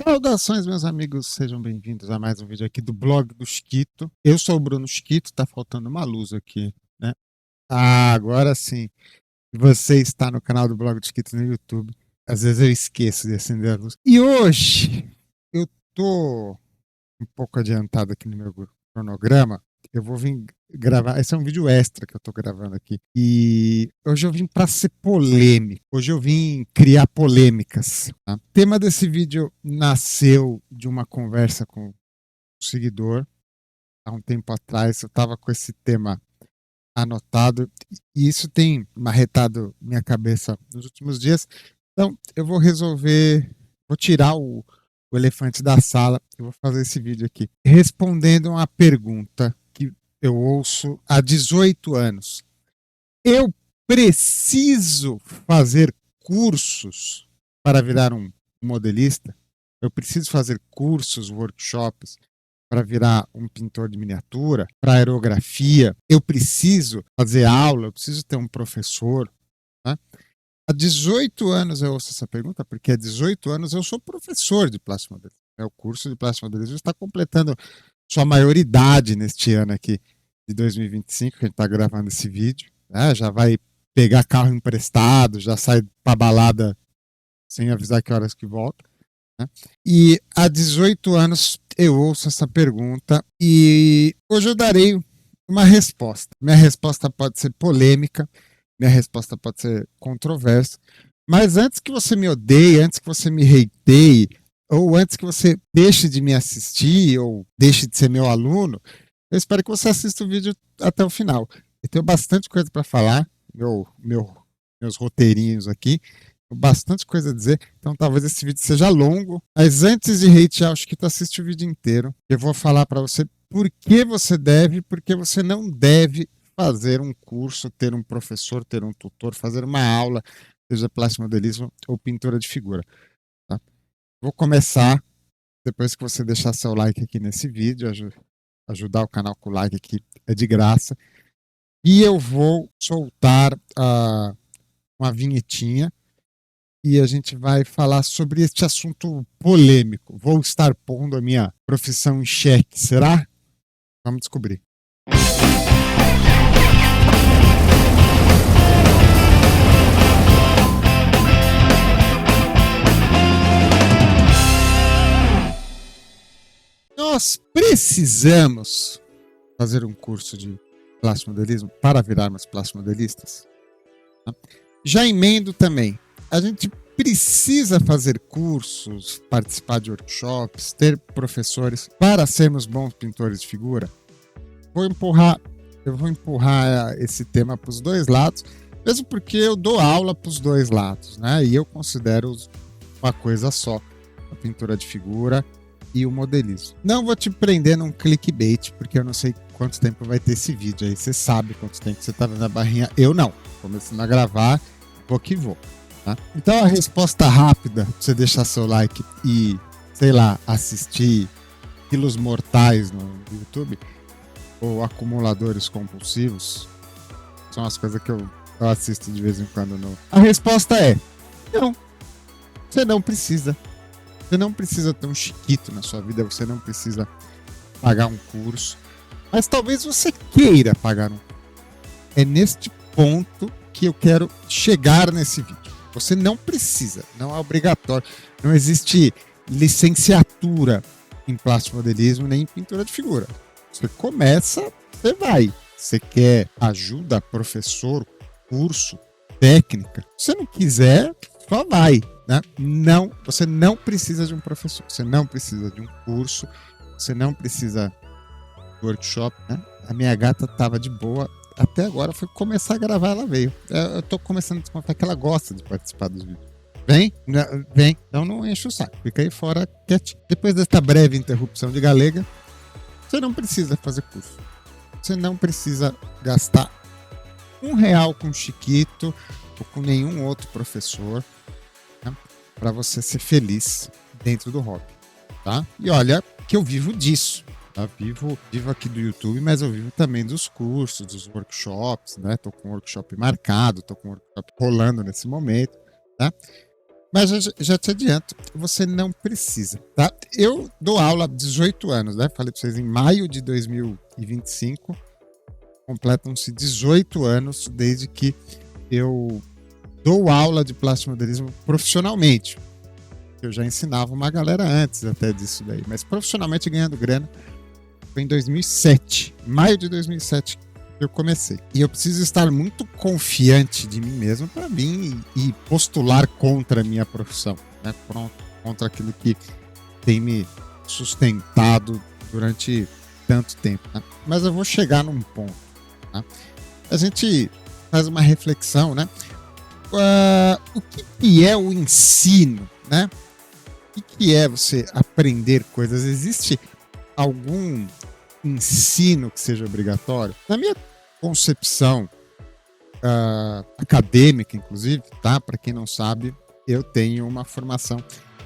Saudações, meus amigos, sejam bem-vindos a mais um vídeo aqui do blog do Chiquito. Eu sou o Bruno Chiquito, tá faltando uma luz aqui, né? Ah, agora sim. Você está no canal do blog do Chiquito no YouTube. Às vezes eu esqueço de acender a luz. E hoje eu tô um pouco adiantado aqui no meu cronograma. Eu vou vir gravar. Esse é um vídeo extra que eu tô gravando aqui. E hoje eu vim para ser polêmico. Hoje eu vim criar polêmicas. Tá? O tema desse vídeo nasceu de uma conversa com um seguidor. Há um tempo atrás eu estava com esse tema anotado. E isso tem marretado minha cabeça nos últimos dias. Então eu vou resolver. Vou tirar o elefante da sala. Eu vou fazer esse vídeo aqui respondendo uma pergunta que eu ouço há 18 anos. Eu preciso fazer cursos para virar um modelista? Eu preciso fazer cursos, workshops para virar um pintor de miniatura, para aerografia? Eu preciso fazer aula? Eu preciso ter um professor? Né? Há 18 anos eu ouço essa pergunta, porque há 18 anos eu sou professor de plástico modelismo. O curso de plástico modelismo está completando sua maioridade neste ano aqui de 2025, que a gente está gravando esse vídeo. Né? Já vai pegar carro emprestado, já sai para balada sem avisar que horas que volta. Né? E há 18 anos eu ouço essa pergunta e hoje eu darei uma resposta. Minha resposta pode ser polêmica, minha resposta pode ser controversa, mas antes que você me odeie, antes que você me hateie, ou antes que você deixe de me assistir, ou deixe de ser meu aluno, eu espero que você assista o vídeo até o final. Eu tenho bastante coisa para falar, meus roteirinhos aqui, bastante coisa a dizer, então talvez esse vídeo seja longo, mas antes de hatear, acho que tu assiste o vídeo inteiro. Eu vou falar para você por que você deve, porque você não deve fazer um curso, ter um professor, ter um tutor, fazer uma aula, seja plástico modelismo ou pintura de figura. Tá? Vou começar, depois que você deixar seu like aqui nesse vídeo, ajudar o canal com o like aqui é de graça, e eu vou soltar uma vinhetinha e a gente vai falar sobre este assunto polêmico. Vou estar pondo a minha profissão em xeque, será? Vamos descobrir. Nós precisamos fazer um curso de plástico modelismo para virarmos plástico modelistas? Já emendo também. A gente precisa fazer cursos, participar de workshops, ter professores para sermos bons pintores de figura? Eu vou empurrar esse tema para os dois lados, mesmo porque eu dou aula para os dois lados, né? E eu considero uma coisa só, a pintura de figura e o modelismo. Não vou te prender num clickbait, porque eu não sei quanto tempo vai ter esse vídeo aí. Você sabe quanto tempo você tá vendo a barrinha. Eu não. Começando a gravar, vou que vou. Tá? Então a resposta rápida, você deixar seu like e, sei lá, assistir Quilos Mortais no YouTube ou Acumuladores Compulsivos, são as coisas que eu assisto de vez em quando. A resposta é não. Você não precisa. Você não precisa ter um chiquito na sua vida, você não precisa pagar um curso, mas talvez você queira pagar um curso. É neste ponto que eu quero chegar nesse vídeo. Você não precisa, não é obrigatório, não existe licenciatura em plástico modelismo nem em pintura de figura. Você começa, você vai. Você quer ajuda, professor, curso, técnica? Se você não quiser, só vai. Né? Não, você não precisa de um professor, você não precisa de um curso, você não precisa de workshop. Né? A minha gata estava de boa, até agora foi começar a gravar, ela veio. Eu tô começando a descontar que ela gosta de participar dos vídeos. Vem, vem, então não enche o saco, fica aí fora quietinho. Depois desta breve interrupção de galega, você não precisa fazer curso, você não precisa gastar R$1 com Chiquito ou com nenhum outro professor, né, para você ser feliz dentro do hobby, tá? E olha que eu vivo disso, tá? Vivo aqui do YouTube, mas eu vivo também dos cursos, dos workshops, né? Tô com um workshop marcado, tô com um workshop rolando nesse momento, tá? Mas já te adianto, você não precisa, tá? Eu dou aula há 18 anos, né? Falei para vocês, em maio de 2025, completam-se 18 anos desde que eu dou aula de plastimodelismo profissionalmente. Eu já ensinava uma galera antes até disso daí, mas profissionalmente ganhando grana foi em 2007, maio de 2007 que eu comecei. E eu preciso estar muito confiante de mim mesmo para mim e postular contra a minha profissão, né? Contra aquilo que tem me sustentado durante tanto tempo. Né? Mas eu vou chegar num ponto. Tá? A gente faz uma reflexão, né? O que é o ensino, né? O que é você aprender coisas? Existe algum ensino que seja obrigatório? Na minha concepção acadêmica, inclusive, tá? Para quem não sabe, eu tenho uma formação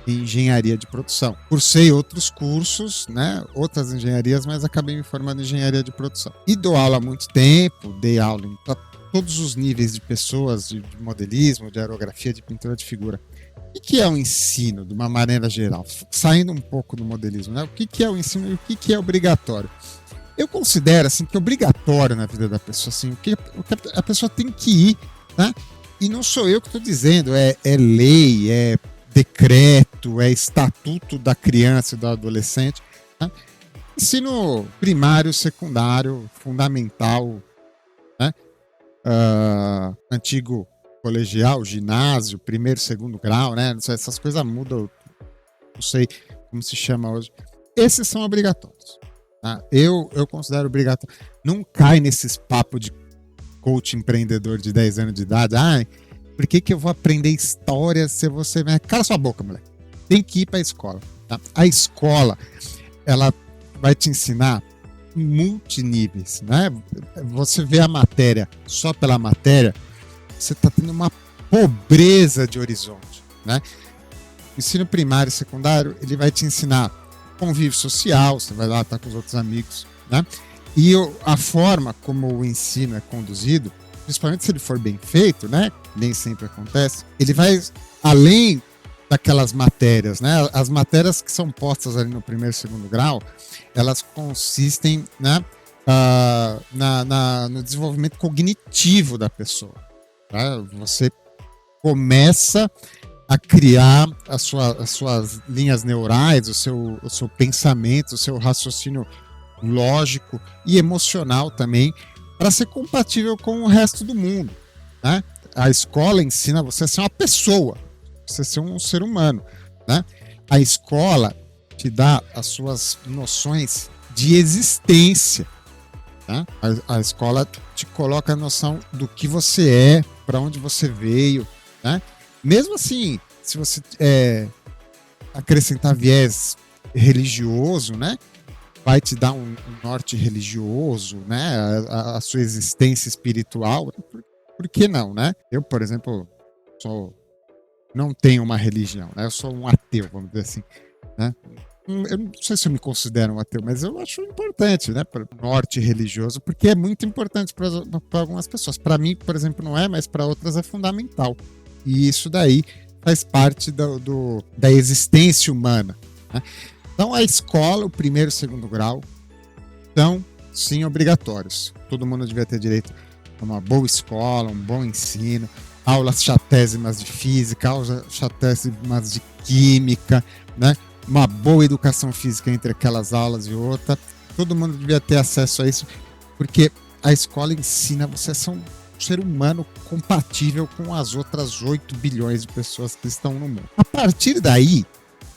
em engenharia de produção. Cursei outros cursos, né? Outras engenharias, mas acabei me formando em engenharia de produção. E dou aula há muito tempo, dei aula para todos os níveis de pessoas, de modelismo, de aerografia, de pintura de figura. O que é o ensino, de uma maneira geral? Saindo um pouco do modelismo, né? O que é o ensino e o que é obrigatório? Eu considero assim, que é obrigatório na vida da pessoa, assim, o que a pessoa tem que ir, né? E não sou eu que estou dizendo, é lei, é decreto, é estatuto da criança e do adolescente. Né? Ensino primário, secundário, fundamental, né? Antigo colegial, ginásio, primeiro, segundo grau, né? Essas coisas mudam, não sei como se chama hoje. Esses são obrigatórios. Tá? Eu considero obrigatório. Não cai nesses papos de coach empreendedor de 10 anos de idade. Por que eu vou aprender história se você... Cala sua boca, moleque. Tem que ir para a escola. Tá? A escola, ela vai te ensinar multiníveis, né? Você vê a matéria só pela matéria, você está tendo uma pobreza de horizonte, né? O ensino primário e secundário, ele vai te ensinar convívio social, você vai lá estar com os outros amigos, né? E a forma como o ensino é conduzido, principalmente se ele for bem feito, né? Nem sempre acontece, ele vai além daquelas matérias, né? As matérias que são postas ali no primeiro e segundo grau, elas consistem, né, no desenvolvimento cognitivo da pessoa. Tá? Você começa a criar as suas linhas neurais, o seu pensamento, o seu raciocínio lógico e emocional também, para ser compatível com o resto do mundo. Né? A escola ensina você a ser uma pessoa, você ser um ser humano. Né? A escola te dá as suas noções de existência. Tá? A escola te coloca a noção do que você é, para onde você veio. Né? Mesmo assim, se você acrescentar viés religioso, né, vai te dar um norte religioso, né, a sua existência espiritual. Por que não, né? Eu, por exemplo, não tenho uma religião, né? Eu sou um ateu, vamos dizer assim. Né? Eu não sei se eu me considero um ateu, mas eu acho importante, né, para o norte religioso, porque é muito importante para algumas pessoas. Para mim, por exemplo, não é, mas para outras é fundamental. E isso daí faz parte da existência humana. Né? Então, a escola, o primeiro e o segundo grau, são, sim, obrigatórios. Todo mundo devia ter direito a uma boa escola, um bom ensino, aulas chatésimas de física, aulas chatésimas de química, né? Uma boa educação física entre aquelas aulas e outra. Todo mundo devia ter acesso a isso, porque a escola ensina você a ser um ser humano compatível com as outras 8 bilhões de pessoas que estão no mundo. A partir daí,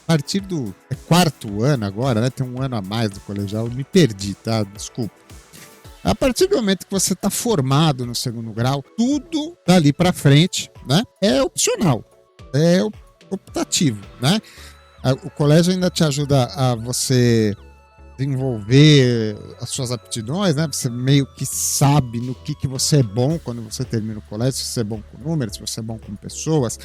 a partir do quarto ano agora, né? Tem um ano a mais do colegial, eu me perdi, tá? Desculpa. A partir do momento que você está formado no segundo grau, tudo dali para frente, né, é opcional, é optativo, né? O colégio ainda te ajuda a você desenvolver as suas aptidões, né? Você meio que sabe no que você é bom quando você termina o colégio, se você é bom com números, se você é bom com pessoas,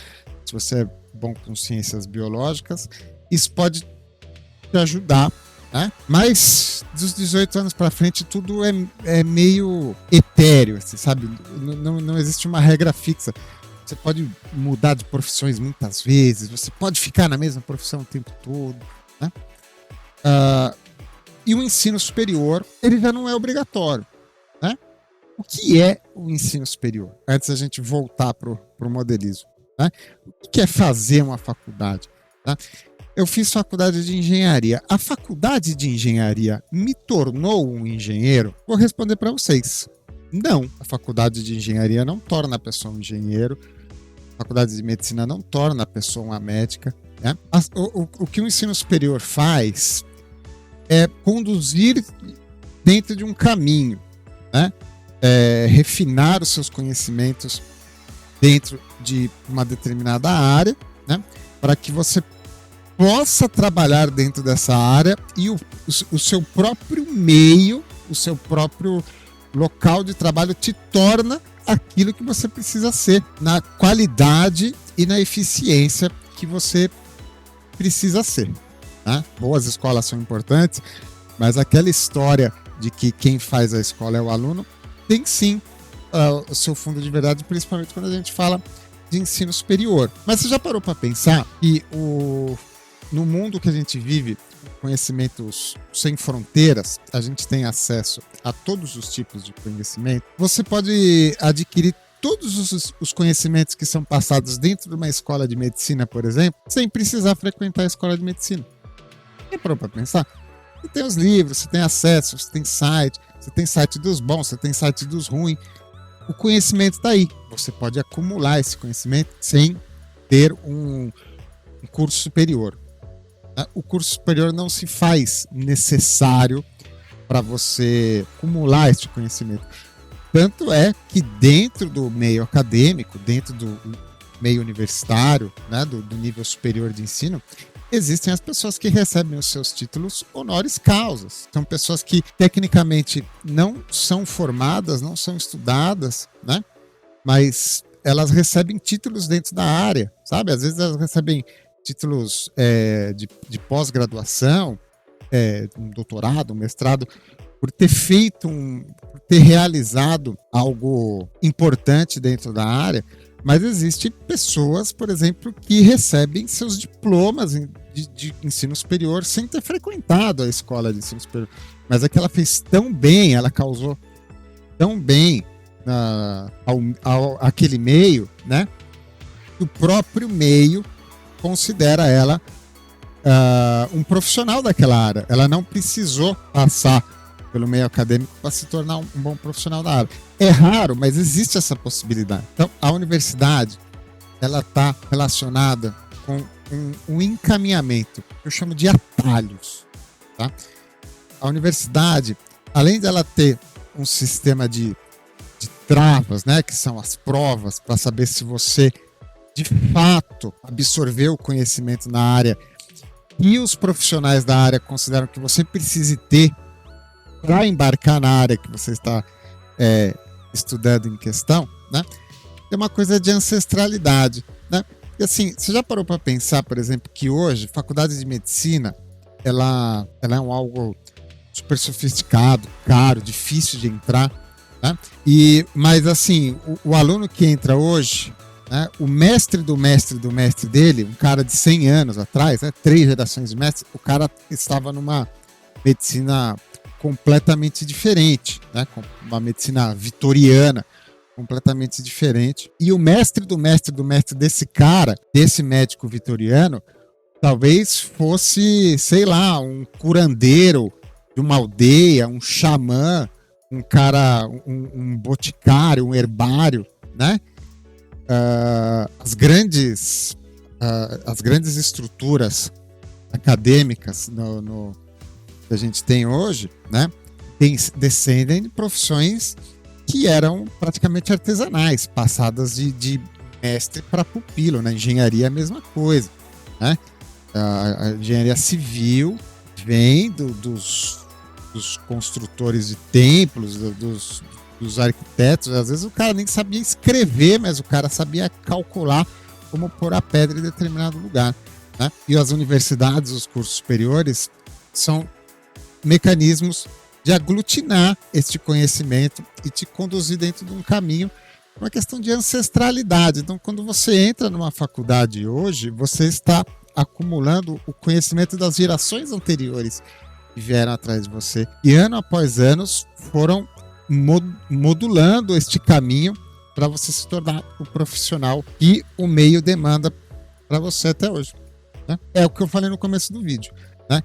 se você é bom com ciências biológicas. Isso pode te ajudar, né? Mas dos 18 anos para frente tudo é meio etéreo, assim, sabe? Não existe uma regra fixa. você pode mudar de profissões muitas vezes, você pode ficar na mesma profissão o tempo todo, né? E o ensino superior, ele já não é obrigatório, né? O que é o ensino superior? Antes da gente voltar para o modelismo, né? O que é fazer uma faculdade? Tá? Eu fiz faculdade de engenharia. A faculdade de engenharia me tornou um engenheiro? Vou responder para vocês. Não, a faculdade de engenharia não torna a pessoa um engenheiro. A faculdade de medicina não torna a pessoa uma médica, né? O que o ensino superior faz é conduzir dentro de um caminho, né? Refinar os seus conhecimentos dentro de uma determinada área, né? Para que você possa trabalhar dentro dessa área e o seu próprio meio, o seu próprio local de trabalho te torna aquilo que você precisa ser, na qualidade e na eficiência que você precisa ser, né? Boas escolas são importantes, mas aquela história de que quem faz a escola é o aluno tem sim o seu fundo de verdade, principalmente quando a gente fala de ensino superior. Mas você já parou para pensar que no mundo que a gente vive, conhecimentos sem fronteiras, a gente tem acesso a todos os tipos de conhecimento. Você pode adquirir todos os conhecimentos que são passados dentro de uma escola de medicina, por exemplo, sem precisar frequentar a escola de medicina. Já parou para pensar? Você tem os livros, você tem acesso, você tem site dos bons, você tem site dos ruins. O conhecimento está aí. Você pode acumular esse conhecimento sem ter um curso superior. O curso superior não se faz necessário para você acumular este conhecimento. Tanto é que dentro do meio acadêmico, dentro do meio universitário, né, do nível superior de ensino, existem as pessoas que recebem os seus títulos honoris causa. São pessoas que tecnicamente não são formadas, não são estudadas, né? Mas elas recebem títulos dentro da área, sabe? Às vezes elas recebem títulos de pós-graduação, um doutorado, um mestrado, por ter por ter realizado algo importante dentro da área. Mas existem pessoas, por exemplo, que recebem seus diplomas de ensino superior sem ter frequentado a escola de ensino superior. Mas é que ela fez tão bem, ela causou tão bem aquele meio, né? Que o próprio meio considera ela um profissional daquela área. Ela não precisou passar pelo meio acadêmico para se tornar um bom profissional da área. É raro, mas existe essa possibilidade. Então, a universidade, ela está relacionada com um encaminhamento, que eu chamo de atalhos. Tá? A universidade, além de ela ter um sistema de travas, né, que são as provas, para saber se você, de fato, absorveu o conhecimento na área e os profissionais da área consideram que você precise ter para embarcar na área que você está estudando em questão, né? É uma coisa de ancestralidade, né? E assim, você já parou para pensar, por exemplo, que hoje faculdade de medicina ela é algo super sofisticado, caro, difícil de entrar, né? Mas assim, o aluno que entra hoje, né, o mestre do mestre do mestre dele, um cara de 100 anos atrás, né, 3 gerações de mestre, o cara estava numa medicina completamente diferente, né? Uma medicina vitoriana, completamente diferente. E o mestre do mestre do mestre desse cara, desse médico vitoriano, talvez fosse, sei lá, um curandeiro de uma aldeia, um xamã, um cara, um boticário, um herbário, né? As grandes estruturas acadêmicas que a gente tem hoje, né, descendem de profissões que eram praticamente artesanais, passadas de mestre para pupilo. Na engenharia é a mesma coisa, né? A engenharia civil vem dos construtores de templos, dos arquitetos. Às vezes o cara nem sabia escrever, mas o cara sabia calcular como pôr a pedra em determinado lugar, né? E as universidades, os cursos superiores, são mecanismos de aglutinar este conhecimento e te conduzir dentro de um caminho uma questão de ancestralidade. Então, quando você entra numa faculdade hoje, você está acumulando o conhecimento das gerações anteriores que vieram atrás de você. E ano após ano foram modulando este caminho para você se tornar o profissional que o meio demanda para você até hoje. Né? É o que eu falei no começo do vídeo. Né?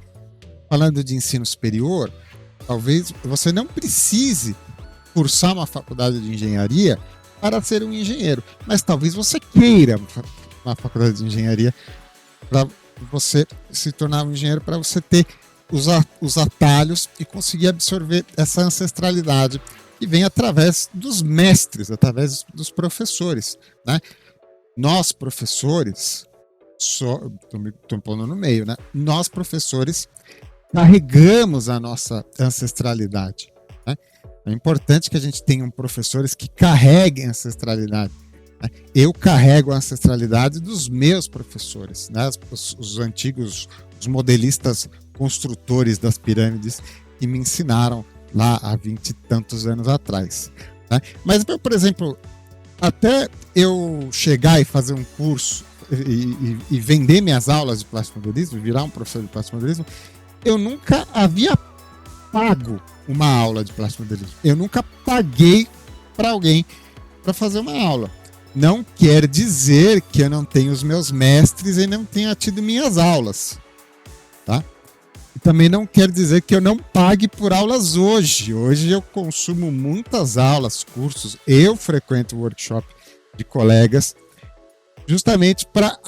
Falando de ensino superior, talvez você não precise cursar uma faculdade de engenharia para ser um engenheiro, mas talvez você queira uma faculdade de engenharia para você se tornar um engenheiro, para você ter os atalhos e conseguir absorver essa ancestralidade que vem através dos mestres, através dos professores. Né? Nós, professores, estou pondo no meio, né? Nós, professores, carregamos a nossa ancestralidade. Né? É importante que a gente tenha professores que carreguem a ancestralidade. Né? Eu carrego a ancestralidade dos meus professores, né? Os antigos, os modelistas construtores das pirâmides que me ensinaram lá há 20 e tantos anos atrás. Né? Mas, por exemplo, até eu chegar e fazer um curso e vender minhas aulas de plastimodelismo, virar um professor de plastimodelismo, eu nunca havia pago uma aula de plastimodelismo. Eu nunca paguei para alguém para fazer uma aula. Não quer dizer que eu não tenho os meus mestres e não tenha tido minhas aulas. Tá? E também não quer dizer que eu não pague por aulas hoje. Hoje eu consumo muitas aulas, cursos. Eu frequento workshop de colegas justamente para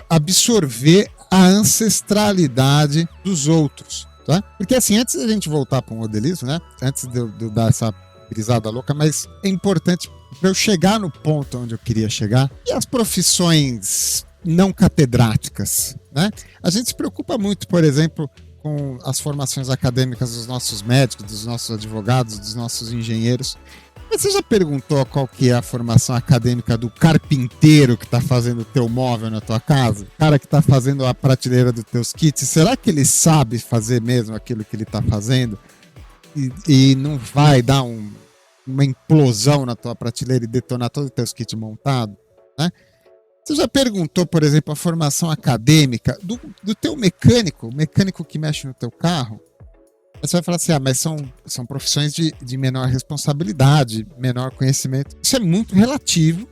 absorver a ancestralidade dos outros. Tá? Porque assim, antes da gente voltar para o modelismo, né? Antes de eu dar essa brisada louca, mas é importante para eu chegar no ponto onde eu queria chegar. E as profissões não catedráticas, né? A gente se preocupa muito, por exemplo, com as formações acadêmicas dos nossos médicos, dos nossos advogados, dos nossos engenheiros. Mas você já perguntou qual que é a formação acadêmica do carpinteiro que está fazendo o teu móvel na tua casa? O cara que está fazendo a prateleira dos teus kits, será que ele sabe fazer mesmo aquilo que ele está fazendo? E não vai dar uma implosão na tua prateleira e detonar todos os teus kits montados? Né? Você já perguntou, por exemplo, a formação acadêmica do teu mecânico, o mecânico que mexe no teu carro? Você vai falar assim, mas são profissões de menor responsabilidade, menor conhecimento. Isso é muito relativo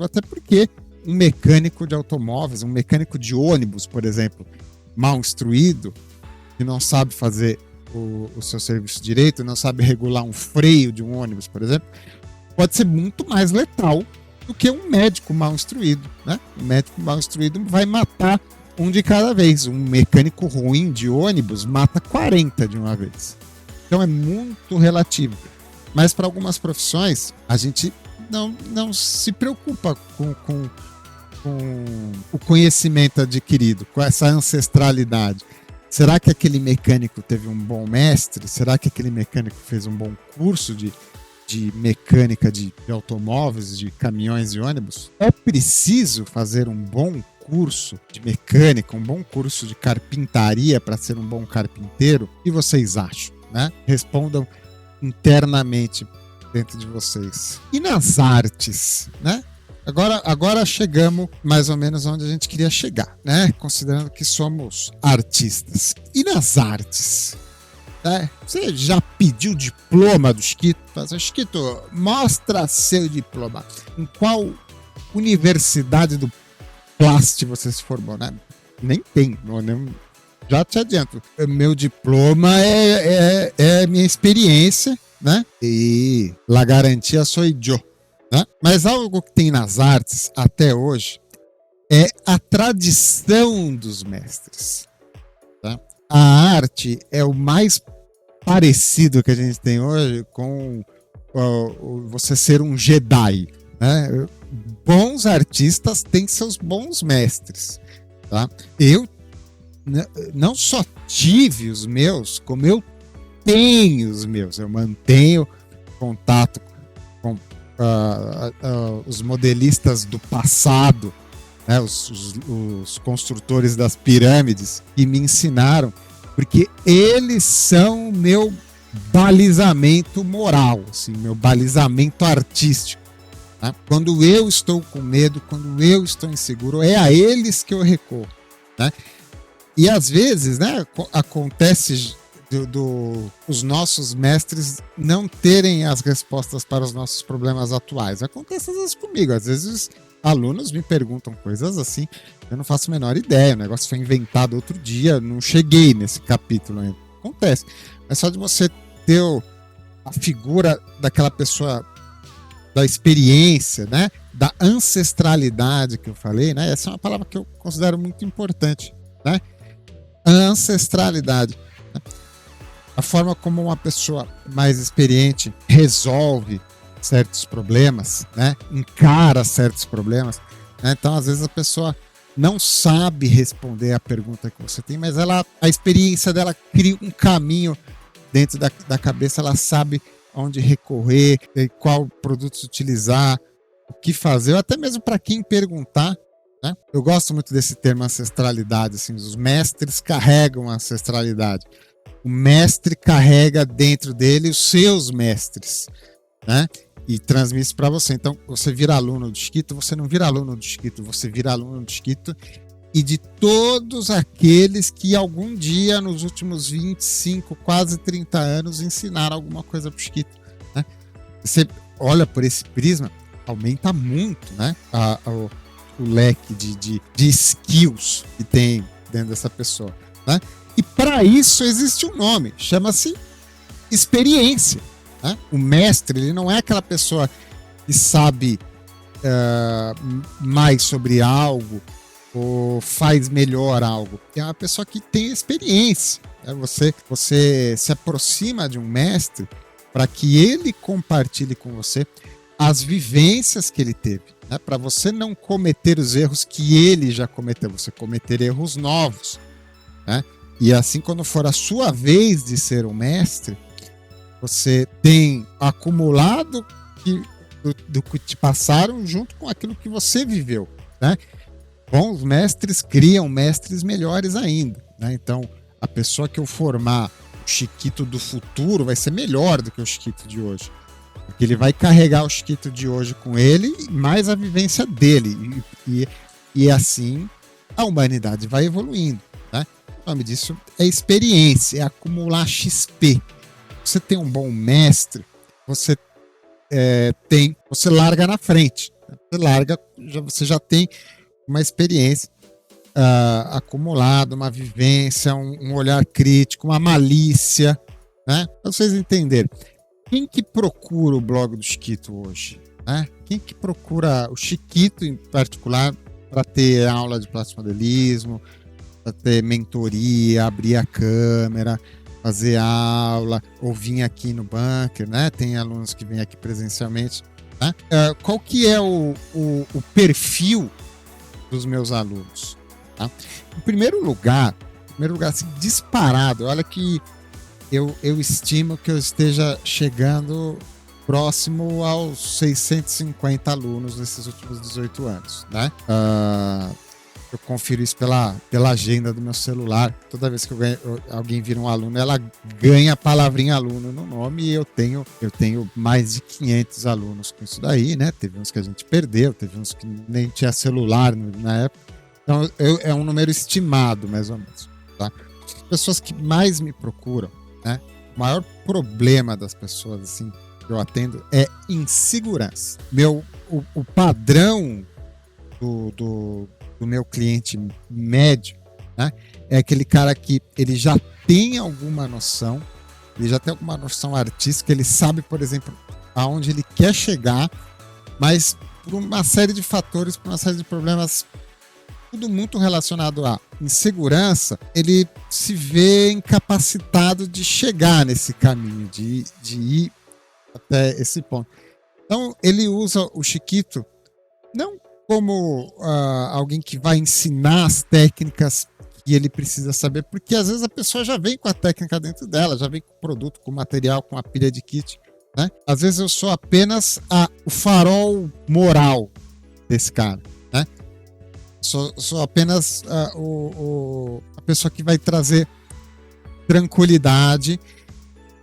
até porque um mecânico de automóveis, um mecânico de ônibus, por exemplo, mal instruído, que não sabe fazer o seu serviço direito, não sabe regular um freio de um ônibus, por exemplo, pode ser muito mais letal do que um médico mal instruído. Né? Um médico mal instruído vai matar um de cada vez. Um mecânico ruim de ônibus mata 40 de uma vez. Então é muito relativo. Mas para algumas profissões, a gente não se preocupa com o conhecimento adquirido, com essa ancestralidade. Será que aquele mecânico teve um bom mestre? Será que aquele mecânico fez um bom curso de mecânica de automóveis, de caminhões e ônibus? É preciso fazer um bom curso de mecânica, um bom curso de carpintaria para ser um bom carpinteiro? O que vocês acham? Né? Respondam internamente dentro de vocês. E nas artes, né? Agora chegamos mais ou menos onde a gente queria chegar, né? Considerando que somos artistas. E nas artes? Né? Você já pediu diploma do Chiquito? Chiquito, mostra seu diploma. Em qual universidade do Plast você se formou, né? Nem tem, já te adianto. Meu diploma é minha experiência, né? E la garantia sou eu. Né? Mas algo que tem nas artes até hoje é a tradição dos mestres. Tá? A arte é o mais parecido que a gente tem hoje com você ser um Jedi. Né? Bons artistas têm seus bons mestres. Tá? Eu não só tive os meus, como eu tenho os meus. Eu mantenho contato com os modelistas do passado, né, os construtores das pirâmides, que me ensinaram, porque eles são meu balizamento moral, assim, meu balizamento artístico. Tá? Quando eu estou com medo, quando eu estou inseguro, é a eles que eu recorro. Né? E às vezes, né, acontece os nossos mestres não terem as respostas para os nossos problemas atuais. Acontece às vezes comigo, às vezes alunos me perguntam coisas assim, eu não faço a menor ideia, o negócio foi inventado outro dia, não cheguei nesse capítulo ainda. Acontece, mas só de você ter a figura daquela pessoa, da experiência, né, da ancestralidade que eu falei, né, essa é uma palavra que eu considero muito importante, né, a ancestralidade, né? A forma como uma pessoa mais experiente resolve certos problemas, né? Encara certos problemas, né? Então, às vezes a pessoa não sabe responder a pergunta que você tem, mas a experiência dela cria um caminho dentro da cabeça, ela sabe onde recorrer, qual produto utilizar, o que fazer, ou até mesmo para quem perguntar. Né? Eu gosto muito desse termo ancestralidade, assim, os mestres carregam a ancestralidade. O mestre carrega dentro dele os seus mestres, né? E transmite isso para você. Então, você vira aluno do Chiquito, você não vira aluno do Chiquito, você vira aluno do Chiquito e de todos aqueles que algum dia, nos últimos 25, quase 30 anos, ensinaram alguma coisa para o Chiquito. Né? Você olha por esse prisma, aumenta muito, né? O leque de skills que tem dentro dessa pessoa. Né? E para isso existe um nome, chama-se experiência. Né? O mestre, ele não é aquela pessoa que sabe mais sobre algo ou faz melhor algo. É uma pessoa que tem experiência. Né? Você se aproxima de um mestre para que ele compartilhe com você as vivências que ele teve. Né? Para você não cometer os erros que ele já cometeu, você cometer erros novos. Né? E assim, quando for a sua vez de ser um mestre, você tem acumulado do que te passaram junto com aquilo que você viveu. Né? Bons mestres criam mestres melhores ainda. Né? Então, a pessoa que eu formar, o Chiquito do futuro, vai ser melhor do que o Chiquito de hoje. Porque ele vai carregar o Chiquito de hoje com ele, mais a vivência dele. E assim, a humanidade vai evoluindo. Né? O nome disso é experiência, é acumular XP. Você tem um bom mestre, você larga na frente. Você já tem uma experiência acumulada, uma vivência, um olhar crítico, uma malícia, né? Para vocês entenderem. Quem que procura o blog do Chiquito hoje? Né? Quem que procura o Chiquito em particular para ter aula de plasmodelismo, para ter mentoria, abrir a câmera, fazer aula, ou vir aqui no bunker, né? Tem alunos que vêm aqui presencialmente. Né? Qual que é o perfil dos meus alunos? Tá? Em primeiro lugar, assim, disparado, olha que eu estimo que eu esteja chegando próximo aos 650 alunos nesses últimos 18 anos. Né? Eu confiro isso pela agenda do meu celular. Toda vez que alguém vira um aluno, ela ganha a palavrinha aluno no nome, e eu tenho mais de 500 alunos com isso daí, né? Teve uns que a gente perdeu, teve uns que nem tinha celular na época. Então, é um número estimado, mais ou menos. Tá? As pessoas que mais me procuram, né? O maior problema das pessoas assim, que eu atendo é insegurança. O padrão do meu cliente médio, né, é aquele cara que ele já tem alguma noção, ele já tem alguma noção artística, ele sabe, por exemplo, aonde ele quer chegar, mas por uma série de fatores, por uma série de problemas, tudo muito relacionado à insegurança, ele se vê incapacitado de chegar nesse caminho, de ir até esse ponto. Então, ele usa o Chiquito não como alguém que vai ensinar as técnicas que ele precisa saber, porque às vezes a pessoa já vem com a técnica dentro dela, já vem com o produto, com o material, com a pilha de kit. Né? Às vezes eu sou apenas o farol moral desse cara. Né? Sou apenas a pessoa que vai trazer tranquilidade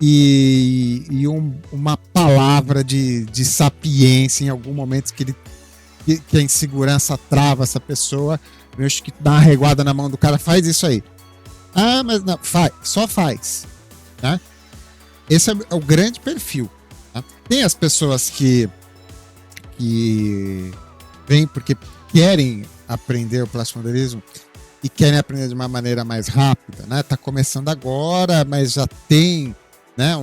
e uma palavra de sapiência em algum momento que a insegurança trava essa pessoa. Eu acho que dá uma reguada na mão do cara, faz isso aí. Ah, mas não, só faz. Né? Esse é o grande perfil. Tá? Tem as pessoas que vêm porque querem aprender o plastimodelismo e querem aprender de uma maneira mais rápida, né? Tá começando agora, mas já tem, né,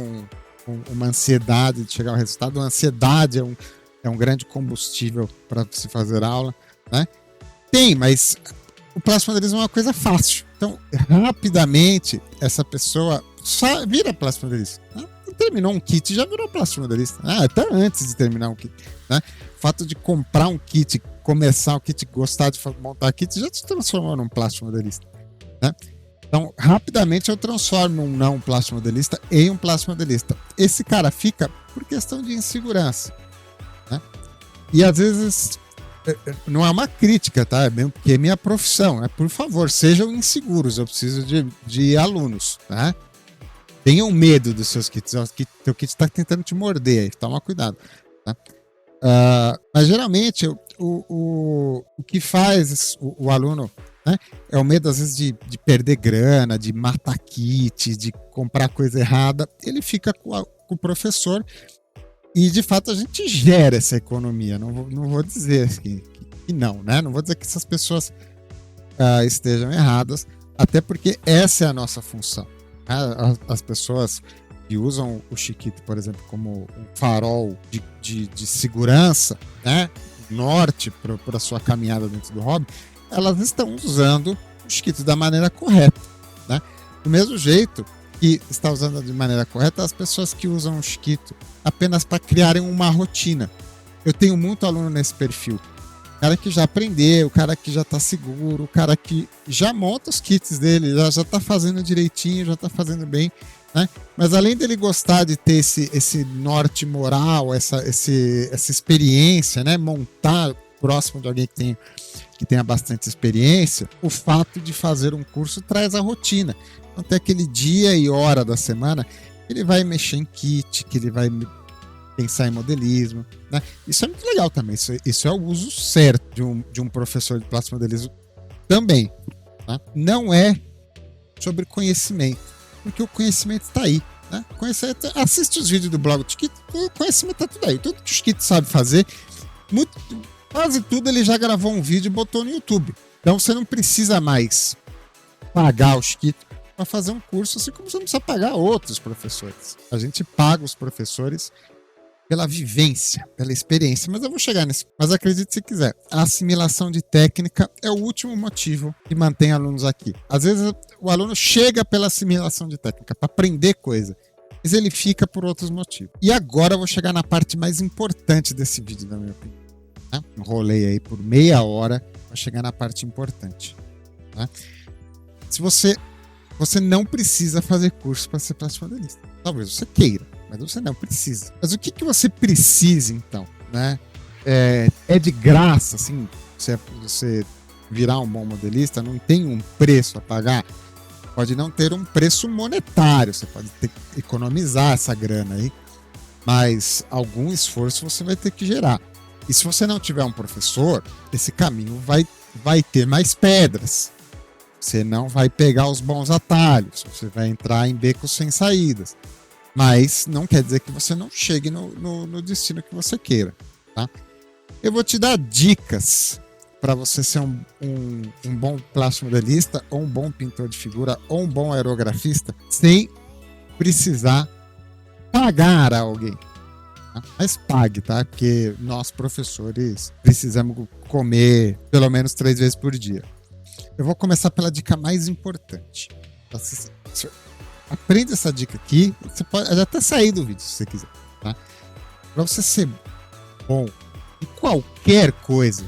uma ansiedade de chegar ao resultado. A ansiedade é um grande combustível para se fazer aula, né? Tem, mas o plastimodelismo é uma coisa fácil. Então, rapidamente, essa pessoa só vira plastimodelista. Né? Terminou um kit, já virou plastimodelista. Até antes de terminar um kit. Né? O fato de comprar um kit, começar o kit, gostar de montar kit, já te transformou num plastimodelista. Né? Então, rapidamente eu transformo um não plastimodelista em um plastimodelista. Esse cara fica por questão de insegurança. Né? E às vezes não é uma crítica, tá? É mesmo porque é minha profissão. Né? Por favor, sejam inseguros. Eu preciso de alunos. Né? Tenham medo dos seus kits. O teu kit está tentando te morder aí. Toma cuidado. Tá? Mas geralmente o que faz o aluno, né, é o medo às vezes de perder grana, de matar kit, de comprar coisa errada. Ele fica com o professor e de fato a gente gera essa economia. Não vou dizer que não, né? Não vou dizer que essas pessoas estejam erradas, até porque essa é a nossa função. As pessoas que usam o Chiquito, por exemplo, como um farol de segurança, né, norte para a sua caminhada dentro do hobby, elas estão usando o Chiquito da maneira correta. Né? Do mesmo jeito que está usando de maneira correta as pessoas que usam o Chiquito apenas para criarem uma rotina. Eu tenho muito aluno nesse perfil. O cara que já aprendeu, o cara que já está seguro, o cara que já monta os kits dele, já está fazendo direitinho, já está fazendo bem. Né? Mas além dele gostar de ter esse norte moral, essa experiência, né? Montar próximo de alguém que tenha bastante experiência, o fato de fazer um curso traz a rotina. Então tem aquele dia e hora da semana que ele vai mexer em kit, que ele vai pensar em modelismo. Né? Isso é muito legal também. Isso é o uso certo de um professor de plastimodelismo também. Tá? Não é sobre conhecimento, porque o conhecimento está aí. Né? Assiste os vídeos do blog do Chiquito, o conhecimento está tudo aí. Tudo que o Chiquito sabe fazer, quase tudo ele já gravou um vídeo e botou no YouTube. Então você não precisa mais pagar o Chiquito para fazer um curso, assim como você não precisa pagar outros professores. A gente paga os professores pela vivência, pela experiência, mas eu vou chegar nisso. Mas acredite se quiser, a assimilação de técnica é o último motivo que mantém alunos aqui. Às vezes o aluno chega pela assimilação de técnica, para aprender coisa, mas ele fica por outros motivos. E agora eu vou chegar na parte mais importante desse vídeo, na minha opinião. Né? Enrolei aí por meia hora para chegar na parte importante. Né? Se você não precisa fazer curso para ser plastimodelista. Talvez você queira, mas você não precisa. Mas o que você precisa, então? Né? É de graça, assim, você virar um bom modelista, não tem um preço a pagar. Pode não ter um preço monetário, você pode ter que economizar essa grana aí, mas algum esforço você vai ter que gerar. E se você não tiver um professor, esse caminho vai ter mais pedras. Você não vai pegar os bons atalhos, você vai entrar em becos sem saídas. Mas não quer dizer que você não chegue no destino que você queira. Tá? Eu vou te dar dicas para você ser um bom plastimodelista, ou um bom pintor de figura, ou um bom aerografista, sem precisar pagar a alguém. Tá? Mas pague, tá? Porque nós, professores, precisamos comer pelo menos 3 vezes por dia. Eu vou começar pela dica mais importante. Aprenda essa dica aqui. Você pode até sair do vídeo se você quiser. Tá? Para você ser bom em qualquer coisa,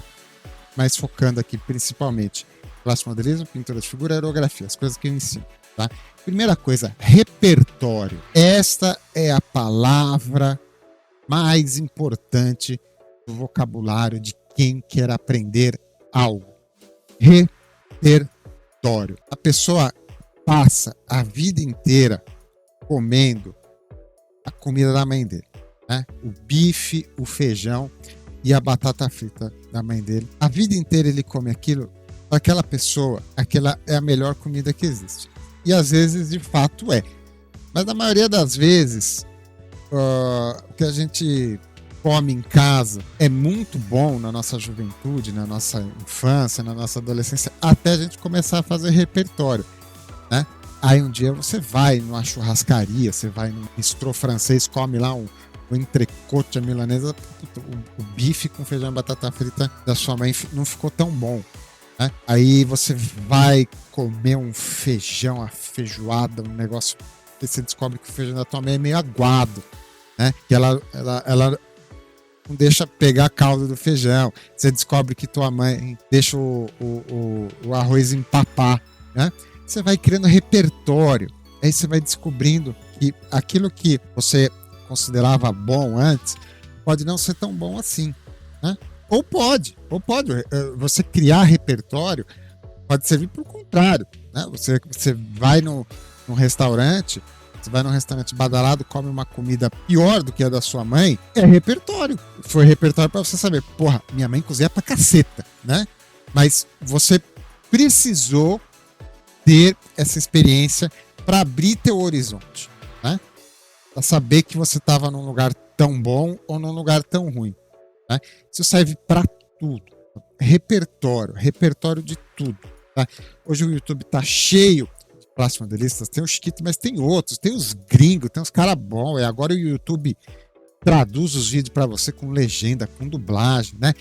mas focando aqui principalmente plastimodelismo, pintura de figura, aerografia, as coisas que eu ensino. Tá? Primeira coisa, repertório. Esta é a palavra mais importante do vocabulário de quem quer aprender algo. Repertório. A pessoa passa a vida inteira comendo a comida da mãe dele, né? O bife, o feijão e a batata frita da mãe dele. A vida inteira ele come aquilo. Aquela pessoa, aquela é a melhor comida que existe. E às vezes, de fato, é. Mas na maioria das vezes, o que a gente come em casa é muito bom na nossa juventude, na nossa infância, na nossa adolescência, até a gente começar a fazer repertório, né? Aí um dia você vai numa churrascaria, você vai num bistrô francês, come lá um entrecote à milanesa, o bife com feijão e batata frita da sua mãe não ficou tão bom, né? Aí você vai comer um feijão, a feijoada, um negócio, e você descobre que o feijão da tua mãe é meio aguado, né? Que ela não deixa pegar a calda do feijão. Você descobre que tua mãe deixa o arroz empapar, né? Você vai criando repertório. Aí você vai descobrindo que aquilo que você considerava bom antes pode não ser tão bom assim, né? Ou pode. Você criar repertório pode servir para o contrário, né? Você vai num restaurante, você vai num restaurante badalado, come uma comida pior do que a da sua mãe, é repertório. Foi repertório para você saber, porra, minha mãe cozinha pra caceta, né? Mas você precisou ter essa experiência para abrir teu horizonte, né? Para saber que você estava num lugar tão bom ou num lugar tão ruim, né? Isso serve para tudo. Repertório de tudo, tá? Hoje o YouTube tá cheio de plástico modelistas, tem o Chiquito, mas tem outros, tem os gringos, tem os caras bons. Agora o YouTube traduz os vídeos para você com legenda, com dublagem, né?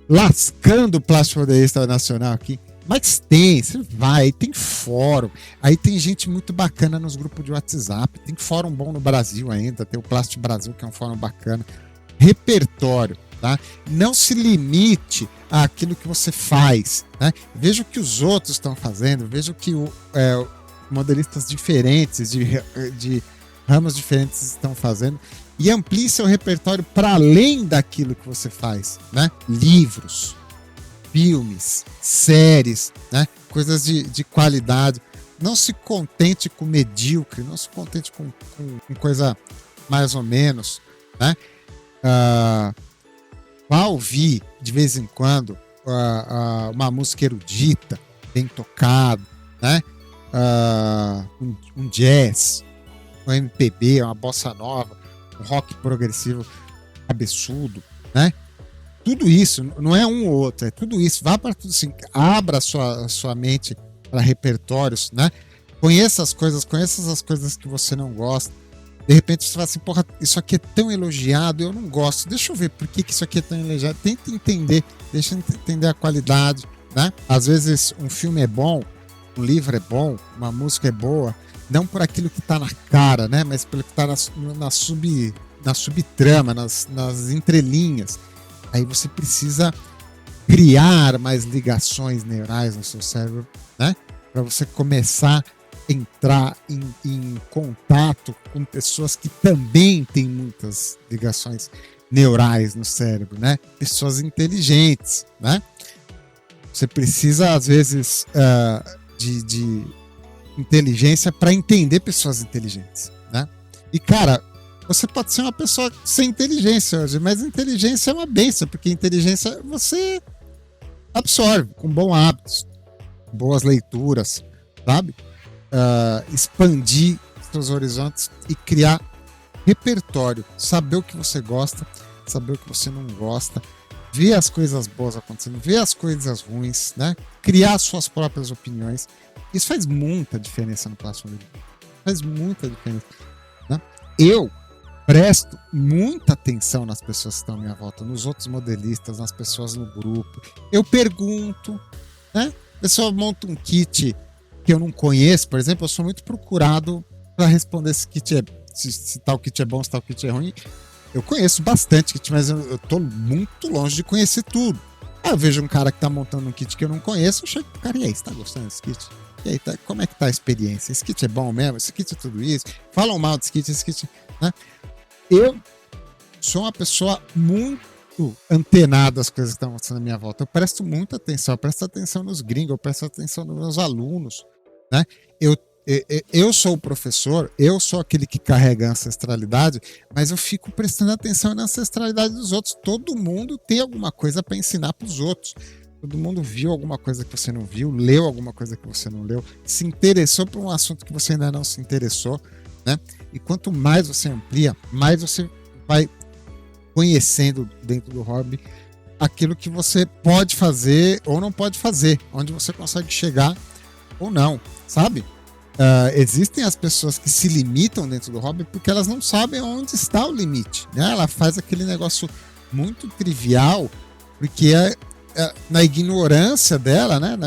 Lascando o plástico modelista nacional aqui. Mas você vai, tem fórum, aí tem gente muito bacana nos grupos de WhatsApp, tem fórum bom no Brasil ainda, tem o Plástico Brasil, que é um fórum bacana. Repertório, tá? Não se limite àquilo que você faz, né? Veja o que os outros estão fazendo, veja o que modelistas diferentes, de ramos diferentes estão fazendo, e amplie seu repertório para além daquilo que você faz, né? Livros, filmes, séries, né? Coisas de qualidade. Não se contente com medíocre, não se contente com coisa mais ou menos, né? Vá ouvir de vez em quando uma música erudita, bem tocado, né? Um jazz, um MPB, uma bossa nova, um rock progressivo cabeçudo, né? Tudo isso, não é um ou outro, é tudo isso. Vá para tudo assim, abra a sua mente para repertórios, né? Conheça as coisas que você não gosta. De repente você fala assim, porra, isso aqui é tão elogiado, eu não gosto. Deixa eu ver por que isso aqui é tão elogiado. Tenta entender, deixa eu entender a qualidade, né? Às vezes um filme é bom, um livro é bom, uma música é boa, não por aquilo que está na cara, né? Mas pelo que está na subtrama, nas entrelinhas. Aí você precisa criar mais ligações neurais no seu cérebro, né? Para você começar a entrar em contato com pessoas que também têm muitas ligações neurais no cérebro, né? Pessoas inteligentes, né? Você precisa, às vezes, de inteligência para entender pessoas inteligentes, né? E, cara, você pode ser uma pessoa sem inteligência hoje, mas inteligência é uma benção, porque inteligência você absorve com bons hábitos, boas leituras, sabe? Expandir seus horizontes e criar repertório, saber o que você gosta, saber o que você não gosta, ver as coisas boas acontecendo, ver as coisas ruins, né? Criar suas próprias opiniões. Isso faz muita diferença no plástico. Faz muita diferença, né? Eu presto muita atenção nas pessoas que estão à minha volta, nos outros modelistas, nas pessoas no grupo. Eu pergunto, né? A pessoa monta um kit que eu não conheço, por exemplo, eu sou muito procurado para responder se tal kit é bom, se tal kit é ruim. Eu conheço bastante kit, mas eu tô muito longe de conhecer tudo. Aí eu vejo um cara que tá montando um kit que eu não conheço, eu chego pro cara, e aí, você tá gostando desse kit? E aí, como é que tá a experiência? Esse kit é bom mesmo? Esse kit é tudo isso? Falam mal desse kit, esse kit, né? Eu sou uma pessoa muito antenada às coisas que estão acontecendo à minha volta. Eu presto muita atenção, eu presto atenção nos gringos, eu presto atenção nos meus alunos, né? Eu Eu sou o professor, eu sou aquele que carrega a ancestralidade, mas eu fico prestando atenção na ancestralidade dos outros. Todo mundo tem alguma coisa para ensinar para os outros. Todo mundo viu alguma coisa que você não viu, leu alguma coisa que você não leu, se interessou por um assunto que você ainda não se interessou, né? E quanto mais você amplia, mais você vai conhecendo dentro do hobby aquilo que você pode fazer ou não pode fazer, onde você consegue chegar ou não, sabe? Existem as pessoas que se limitam dentro do hobby porque elas não sabem onde está o limite, né? Ela faz aquele negócio muito trivial porque na ignorância dela, né?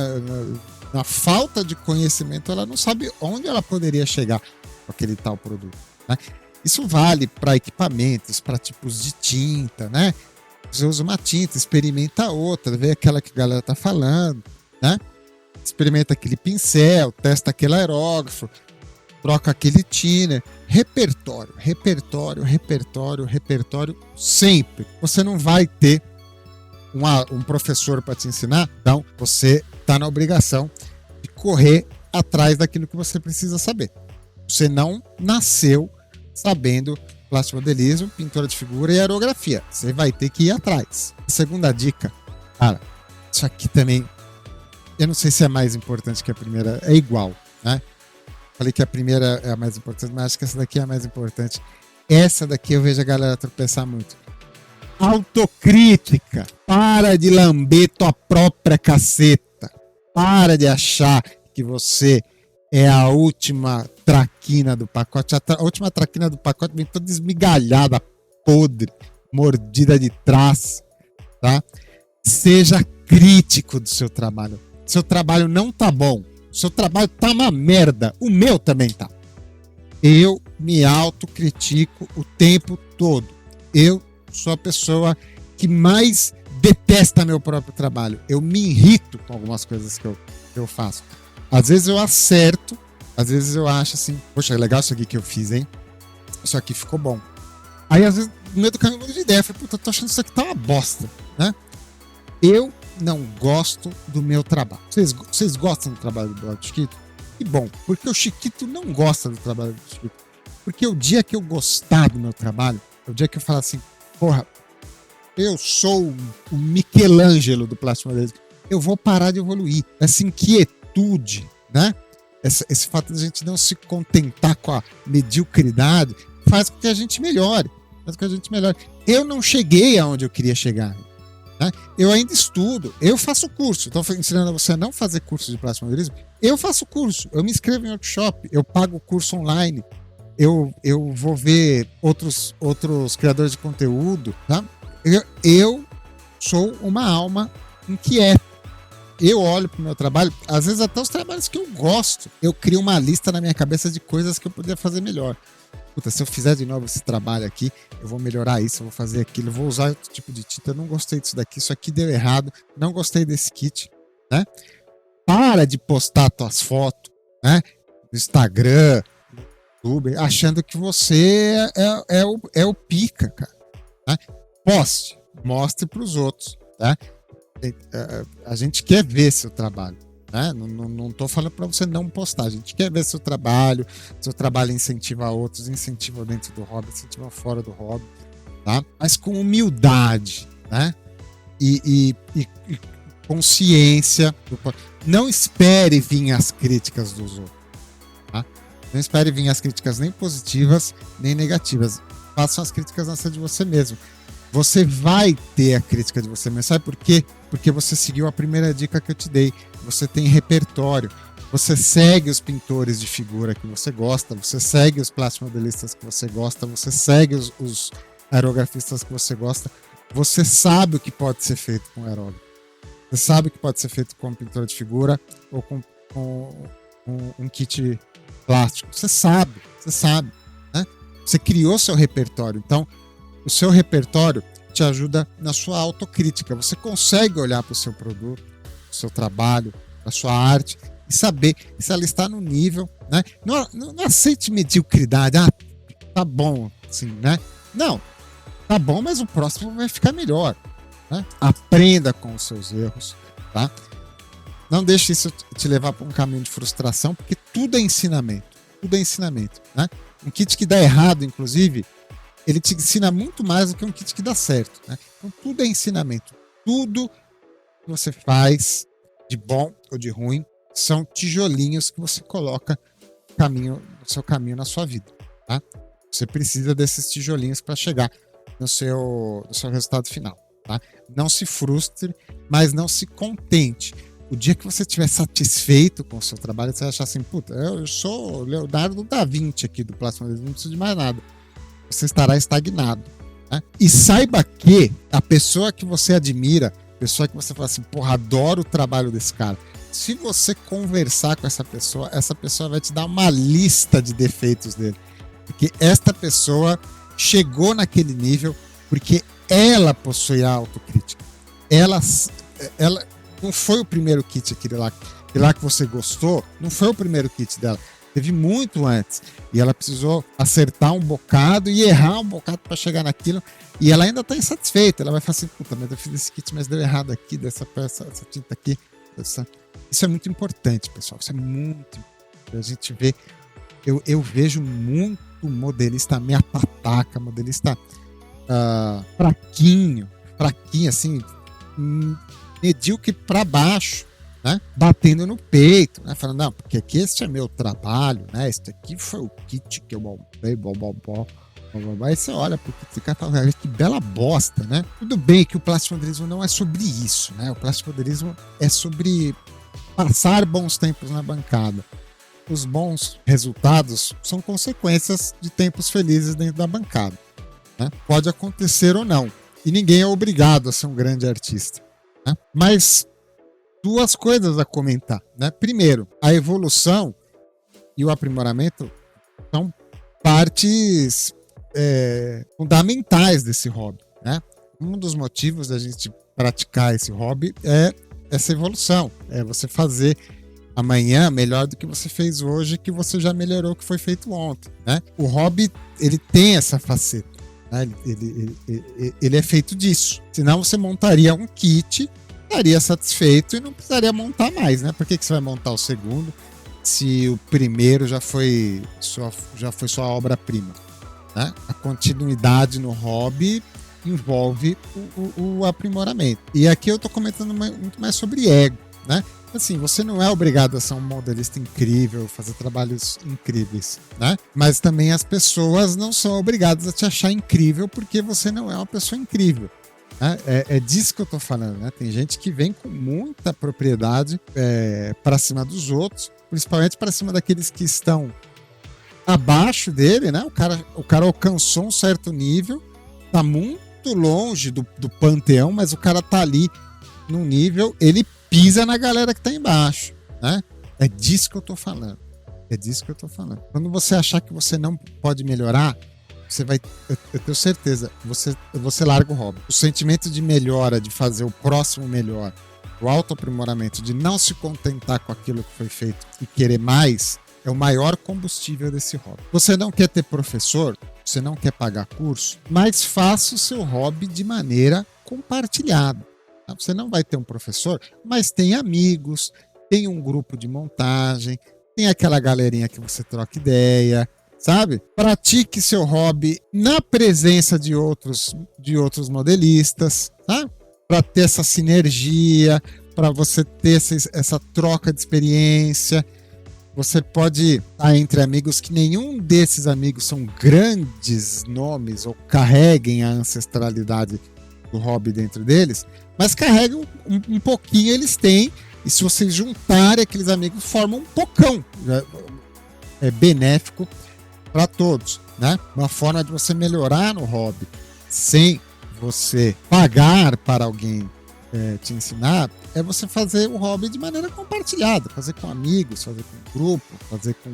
Na falta de conhecimento, ela não sabe onde ela poderia chegar com aquele tal produto, né? Isso vale para equipamentos, para tipos de tinta, né? Você usa uma tinta, experimenta outra, vê aquela que a galera tá falando, né? Experimenta aquele pincel, testa aquele aerógrafo, troca aquele thinner. Repertório, repertório, repertório, repertório, sempre. Você não vai ter um professor para te ensinar, então você está na obrigação de correr atrás daquilo que você precisa saber. Você não nasceu sabendo plastimodelismo, pintura de figura e aerografia. Você vai ter que ir atrás. Segunda dica, cara, isso aqui também, eu não sei se é mais importante que a primeira, é igual, né? Falei que a primeira é a mais importante, mas acho que essa daqui é a mais importante. Essa daqui eu vejo a galera tropeçar muito. Autocrítica. Para de lamber tua própria caceta. Para de achar que você é a última traquina do pacote. A última traquina do pacote vem toda esmigalhada, podre, mordida de trás, tá? Seja crítico do seu trabalho. Seu trabalho não tá bom. Seu trabalho tá uma merda. O meu também tá. Eu me autocritico o tempo todo. Eu sou a pessoa que mais detesta meu próprio trabalho. Eu me irrito com algumas coisas que eu faço. Às vezes eu acerto, às vezes eu acho assim, poxa, é legal isso aqui que eu fiz, hein? Isso aqui ficou bom. Aí às vezes no meio do caminho eu mudo de ideia, eu falei, puta, eu tô achando isso aqui tá uma bosta, né? Eu não gosto do meu trabalho. Vocês gostam do trabalho do Blog do Chiquito? Que bom, porque o Chiquito não gosta do trabalho do Chiquito. Porque o dia que eu gostar do meu trabalho, o dia que eu falar assim, porra, eu sou o Michelangelo do plastimodelismo, eu vou parar de evoluir. Essa inquietude, né? Esse fato de a gente não se contentar com a mediocridade faz com que a gente melhore. Eu não cheguei aonde eu queria chegar. Né? Eu ainda estudo, eu faço curso. Estou ensinando você a não fazer curso de plastimodelismo. Eu faço curso, eu me inscrevo em workshop, eu pago o curso online, eu vou ver outros criadores de conteúdo. Tá? Eu sou uma alma inquieta. Eu olho para o meu trabalho, às vezes até os trabalhos que eu gosto, eu crio uma lista na minha cabeça de coisas que eu poderia fazer melhor. Puta, se eu fizer de novo esse trabalho aqui, eu vou melhorar isso, eu vou fazer aquilo, eu vou usar outro tipo de tinta, eu não gostei disso daqui, isso aqui deu errado, não gostei desse kit, né? Para de postar tuas fotos, né? No Instagram, no YouTube, achando que você é o pica, cara. Né? Poste, mostre para os outros, tá? A gente quer ver seu trabalho, né? Não tô falando para você não postar, a gente quer ver seu trabalho incentiva outros, incentiva dentro do hobby, incentiva fora do hobby, tá? Mas com humildade, né? E consciência. Não espere vir as críticas dos outros, tá? Não espere vir as críticas nem positivas nem negativas. Façam as críticas de você mesmo. Você vai ter a crítica de você mesmo. Sabe por quê? Porque você seguiu a primeira dica que eu te dei. Você tem repertório. Você segue os pintores de figura que você gosta. Você segue os plastimodelistas que você gosta. Você segue os aerografistas que você gosta. Você sabe o que pode ser feito com aerógrafo. Você sabe o que pode ser feito com pintura de figura ou com um kit plástico. Você sabe. Né? Você criou seu repertório. Então, o seu repertório te ajuda na sua autocrítica. Você consegue olhar para o seu produto, para o seu trabalho, para a sua arte e saber se ela está no nível, né? Não aceite mediocridade. Ah, tá bom, assim, né? Não, tá bom, mas o próximo vai ficar melhor. Né? Aprenda com os seus erros, tá? Não deixe isso te levar para um caminho de frustração, porque tudo é ensinamento. Tudo é ensinamento, né? Um kit que dá errado, inclusive, ele te ensina muito mais do que um kit que dá certo, né? Então tudo é ensinamento. Tudo que você faz, de bom ou de ruim, são tijolinhos que você coloca no seu caminho na sua vida, tá? Você precisa desses tijolinhos para chegar no seu resultado final, tá? Não se frustre, mas não se contente. O dia que você estiver satisfeito com o seu trabalho, você vai achar assim, puta, eu sou o Leonardo da Vinci aqui do plasmodismo, não preciso de mais nada. Você estará estagnado, né? E saiba que a pessoa que você admira, a pessoa que você fala assim, porra, adoro o trabalho desse cara. Se você conversar com essa pessoa vai te dar uma lista de defeitos dele. Porque esta pessoa chegou naquele nível porque ela possui a autocrítica. Ela não foi o primeiro kit aquele lá que você gostou, não foi o primeiro kit dela. Teve muito antes. E ela precisou acertar um bocado e errar um bocado para chegar naquilo. E ela ainda está insatisfeita. Ela vai falar assim, puta, mas eu fiz esse kit, mas deu errado aqui, dessa peça, essa tinta aqui. Isso é muito importante, pessoal. Isso é muito importante. A gente vê, eu vejo muito modelista meia pataca, modelista fraquinho, assim, medíocre para baixo, né? Batendo no peito, né? Falando, não, porque aqui este é meu trabalho, né? Este aqui foi o kit que eu montei, aí você olha pro kit e fala, que bela bosta, né? Tudo bem que o plasmodelismo não é sobre isso, né? O plasmodelismo é sobre passar bons tempos na bancada. Os bons resultados são consequências de tempos felizes dentro da bancada, né? Pode acontecer ou não. E ninguém é obrigado a ser um grande artista, né? Mas duas coisas a comentar, né? Primeiro, a evolução e o aprimoramento são partes fundamentais desse hobby, né? Um dos motivos da gente praticar esse hobby é essa evolução, é você fazer amanhã melhor do que você fez hoje, que você já melhorou o que foi feito ontem, né? O hobby, ele tem essa faceta, né? Ele é feito disso. Senão você montaria um kit, estaria satisfeito e não precisaria montar mais, né? Por que você vai montar o segundo se o primeiro já foi sua obra-prima, né? A continuidade no hobby envolve o aprimoramento. E aqui eu estou comentando muito mais sobre ego, né? Assim, você não é obrigado a ser um modelista incrível, fazer trabalhos incríveis, né? Mas também as pessoas não são obrigadas a te achar incrível porque você não é uma pessoa incrível. É disso que eu tô falando, né? Tem gente que vem com muita propriedade para cima dos outros, principalmente para cima daqueles que estão abaixo dele, né? O cara alcançou um certo nível, tá muito longe do panteão, mas o cara tá ali num nível, ele pisa na galera que tá embaixo, né? É disso que eu tô falando. É disso que eu tô falando. Quando você achar que você não pode melhorar, você vai, eu tenho certeza, você larga o hobby. O sentimento de melhora, de fazer o próximo melhor, o autoaprimoramento, de não se contentar com aquilo que foi feito e querer mais, é o maior combustível desse hobby. Você não quer ter professor, você não quer pagar curso, mas faça o seu hobby de maneira compartilhada. Você não vai ter um professor, mas tem amigos, tem um grupo de montagem, tem aquela galerinha que você troca ideia, sabe? Pratique seu hobby na presença de outros modelistas, sabe? Para ter essa sinergia, para você ter essa troca de experiência. Você pode estar entre amigos que nenhum desses amigos são grandes nomes ou carreguem a ancestralidade do hobby dentro deles, mas carregam um pouquinho, eles têm, e se vocês juntarem aqueles amigos, formam um pocão. É benéfico para todos, né? Uma forma de você melhorar no hobby sem você pagar para alguém te ensinar é você fazer o hobby de maneira compartilhada, fazer com amigos, fazer com grupo, fazer com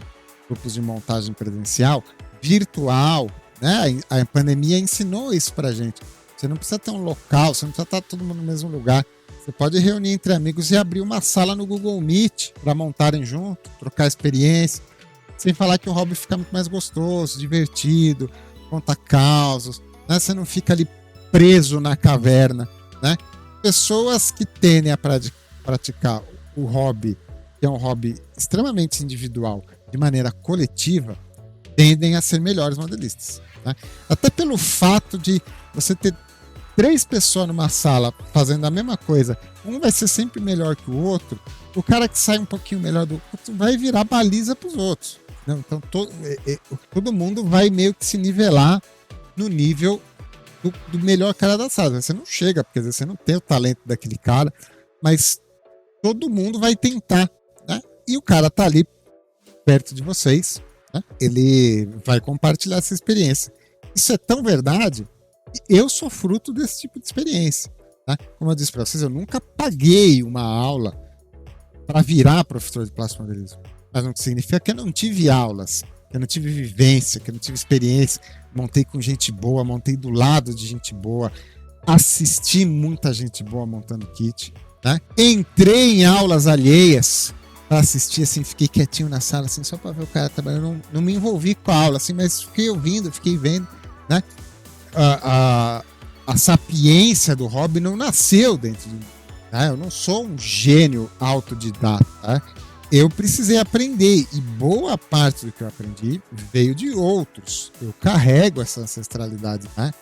grupos de montagem presencial, virtual, né? A pandemia ensinou isso pra gente. Você não precisa ter um local, você não precisa estar todo mundo no mesmo lugar. Você pode reunir entre amigos e abrir uma sala no Google Meet para montarem junto, trocar experiência. Sem falar que o hobby fica muito mais gostoso, divertido, conta causos, né? Você não fica ali preso na caverna, né? Pessoas que tendem a praticar o hobby, que é um hobby extremamente individual, de maneira coletiva, tendem a ser melhores modelistas, né? Até pelo fato de você ter 3 pessoas numa sala fazendo a mesma coisa, um vai ser sempre melhor que o outro, o cara que sai um pouquinho melhor do outro vai virar baliza para os outros. Não, então todo mundo vai meio que se nivelar no nível do melhor cara da sala. Você não chega, porque às vezes você não tem o talento daquele cara, mas todo mundo vai tentar, né? E o cara tá ali perto de vocês, né? Ele vai compartilhar essa experiência. Isso é tão verdade, eu sou fruto desse tipo de experiência, né? Como eu disse para vocês, eu nunca paguei uma aula para virar professor de plástico modelismo, mas não significa que eu não tive aulas, que eu não tive vivência, que eu não tive experiência. Montei com gente boa, montei do lado de gente boa, assisti muita gente boa montando kit, né? Entrei em aulas alheias para assistir, assim, fiquei quietinho na sala, assim, só para ver o cara trabalhando. Não me envolvi com a aula, assim, mas fiquei ouvindo, fiquei vendo, né? A sapiência do hobby não nasceu dentro de mim, né? Eu não sou um gênio autodidata, né? Eu precisei aprender, e boa parte do que eu aprendi veio de outros. Eu carrego essa ancestralidade, né?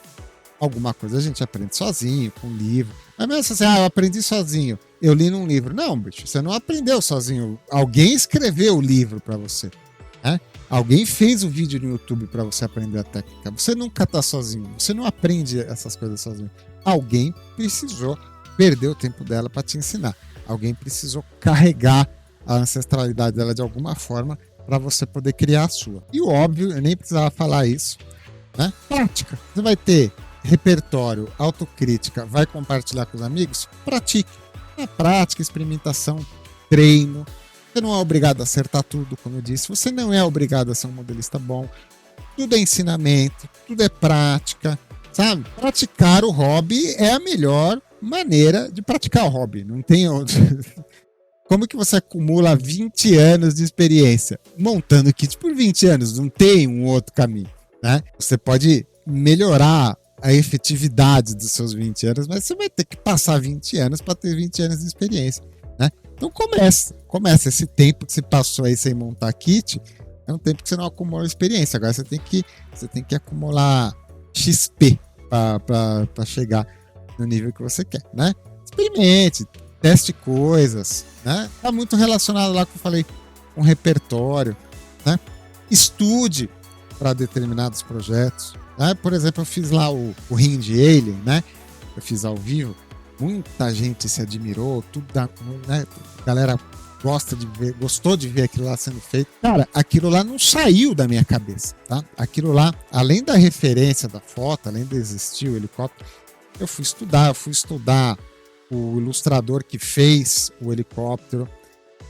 Alguma coisa a gente aprende sozinho, com livro. Mas mesmo assim, eu aprendi sozinho, eu li num livro. Não, bicho, você não aprendeu sozinho. Alguém escreveu o livro para você, né? Alguém fez o vídeo no YouTube para você aprender a técnica. Você nunca tá sozinho, você não aprende essas coisas sozinho. Alguém precisou perder o tempo dela para te ensinar. Alguém precisou carregar a ancestralidade dela de alguma forma para você poder criar a sua. E o óbvio, eu nem precisava falar isso, né? Prática. Você vai ter repertório, autocrítica, vai compartilhar com os amigos? Pratique. É prática, experimentação, treino. Você não é obrigado a acertar tudo, como eu disse. Você não é obrigado a ser um modelista bom. Tudo é ensinamento, tudo é prática, sabe? Praticar o hobby é a melhor maneira de praticar o hobby. Não tem outro. Como que você acumula 20 anos de experiência? Montando kit por 20 anos, não tem um outro caminho, né? Você pode melhorar a efetividade dos seus 20 anos, mas você vai ter que passar 20 anos para ter 20 anos de experiência, né? Então começa. Esse tempo que você passou aí sem montar kit, é um tempo que você não acumulou experiência. Agora você tem que acumular XP para chegar no nível que você quer, né? Experimente, teste coisas, né? Tá muito relacionado lá que eu falei com repertório, né? Estude para determinados projetos, né? Por exemplo, eu fiz lá o Ring de Alien, né? Eu fiz ao vivo, muita gente se admirou, tudo né? A galera gostou de ver aquilo lá sendo feito. Cara, aquilo lá não saiu da minha cabeça, tá? Aquilo lá, além da referência da foto, além de existir o helicóptero, eu fui estudar o ilustrador que fez o helicóptero.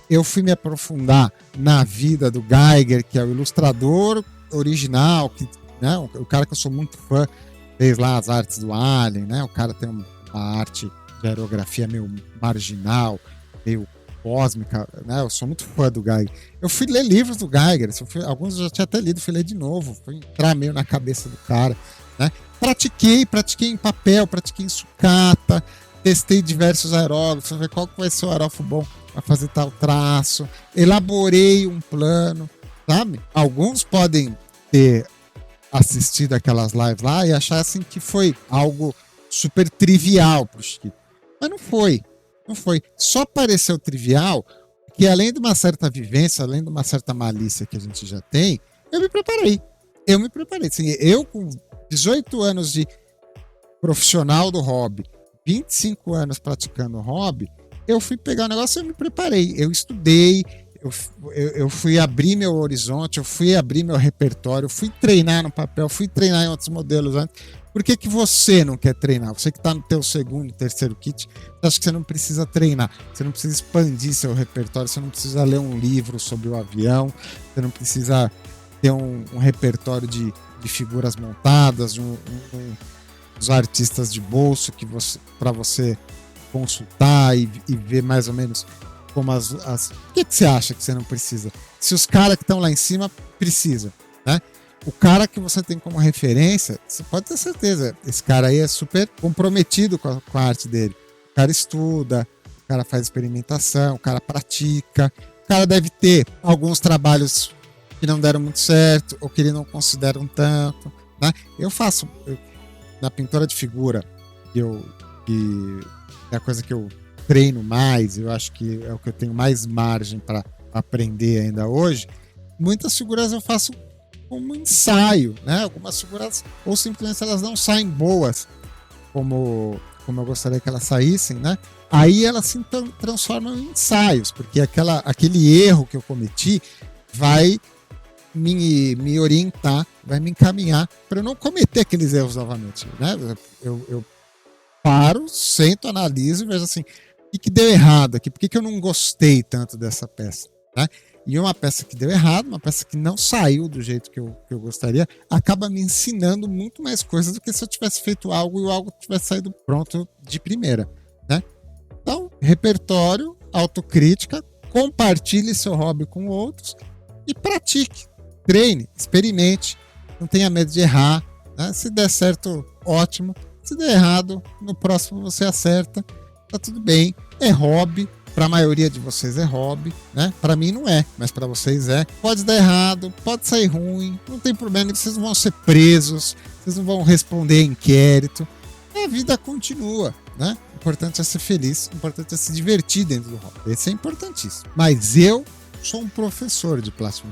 Eu fui me aprofundar na vida do Geiger, que é o ilustrador original, que, né, o cara que eu sou muito fã, fez lá as artes do Alien, né? O cara tem uma arte de aerografia meio marginal, meio cósmica, né? Eu sou muito fã do Geiger. Eu fui ler livros do Geiger, alguns eu já tinha até lido, fui ler de novo, fui entrar meio na cabeça do cara, né? Pratiquei em papel, pratiquei em sucata, testei diversos aerógrafos, ver qual que vai ser o aerógrafo bom para fazer tal traço, elaborei um plano, sabe? Alguns podem ter assistido aquelas lives lá e achar assim que foi algo super trivial pro Chiquito, mas não foi. Só pareceu trivial que, além de uma certa vivência, além de uma certa malícia que a gente já tem, eu me preparei. Assim, eu com 18 anos de profissional do hobby, 25 anos praticando hobby, eu fui pegar o negócio e eu me preparei. Eu estudei, eu fui abrir meu horizonte, eu fui abrir meu repertório, eu fui treinar no papel, fui treinar em outros modelos antes. Por que você não quer treinar? Você que está no teu segundo, terceiro kit, acha que você não precisa treinar, você não precisa expandir seu repertório, você não precisa ler um livro sobre o avião, você não precisa ter um repertório de figuras montadas, dos artistas de bolso que para você consultar e ver mais ou menos como Por que você acha que você não precisa? Se os caras que estão lá em cima precisam, né? O cara que você tem como referência, você pode ter certeza, esse cara aí é super comprometido com a arte dele. O cara estuda, o cara faz experimentação, o cara pratica, o cara deve ter alguns trabalhos que não deram muito certo ou que ele não considera um tanto, né? Na pintura de figura, que é a coisa que eu treino mais, eu acho que é o que eu tenho mais margem para aprender ainda hoje. Muitas figuras eu faço como ensaio, né? Algumas figuras, ou simplesmente elas não saem boas como eu gostaria que elas saíssem, né? Aí elas se transformam em ensaios, porque aquele erro que eu cometi vai me orientar, vai me encaminhar para eu não cometer aqueles erros novamente, né? Eu paro, sento, analiso e vejo assim, o que deu errado aqui? Por que eu não gostei tanto dessa peça, né? E uma peça que deu errado, uma peça que não saiu do jeito que eu gostaria, acaba me ensinando muito mais coisas do que se eu tivesse feito algo e o algo tivesse saído pronto de primeira, né? Então, repertório, autocrítica, compartilhe seu hobby com outros e pratique, treine, experimente, não tenha medo de errar, né? Se der certo, ótimo. Se der errado, no próximo você acerta, tá tudo bem, é hobby. Para a maioria de vocês é hobby, né? Para mim não é, mas para vocês é. Pode dar errado, pode sair ruim, não tem problema, vocês não vão ser presos, vocês não vão responder inquérito. A vida continua, né? O importante é ser feliz, o importante é se divertir dentro do hobby. Esse é importantíssimo. Mas eu sou um professor de plástico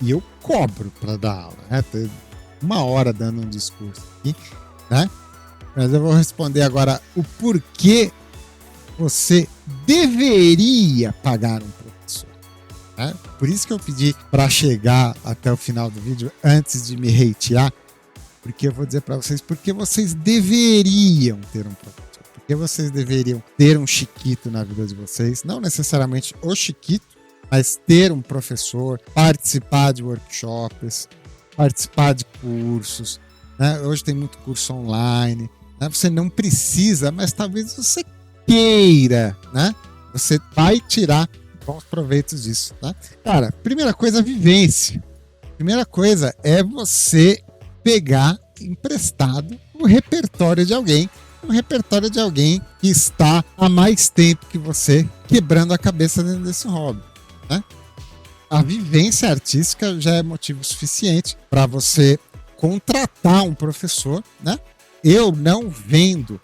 e eu cobro para dar aula, né? Tô 1 hora dando um discurso aqui, né? Mas eu vou responder agora o porquê você deveria pagar um professor, né? Por isso que eu pedi para chegar até o final do vídeo antes de me hatear, porque eu vou dizer para vocês porque vocês deveriam ter um professor, porque vocês deveriam ter um chiquito na vida de vocês, não necessariamente o chiquito, mas ter um professor, participar de workshops, participar de cursos, né? Hoje tem muito curso online, né? Você não precisa, mas talvez você queira, né? Você vai tirar bons proveitos disso, tá? Cara, primeira coisa, vivência. Primeira coisa é você pegar emprestado o repertório de alguém, que está há mais tempo que você quebrando a cabeça dentro desse hobby, né? A vivência artística já é motivo suficiente para você contratar um professor, né? Eu não vendo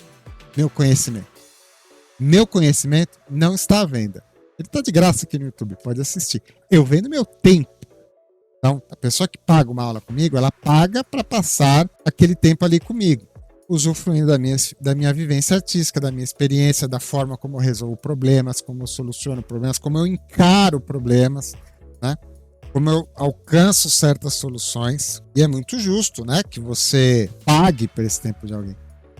meu conhecimento. Meu conhecimento não está à venda. Ele está de graça aqui no YouTube, pode assistir. Eu vendo meu tempo. Então, a pessoa que paga uma aula comigo, ela paga para passar aquele tempo ali comigo, usufruindo da minha vivência artística, da minha experiência, da forma como eu resolvo problemas, como eu soluciono problemas, como eu encaro problemas, né? Como eu alcanço certas soluções. E é muito justo, né, que você pague por esse tempo de alguém,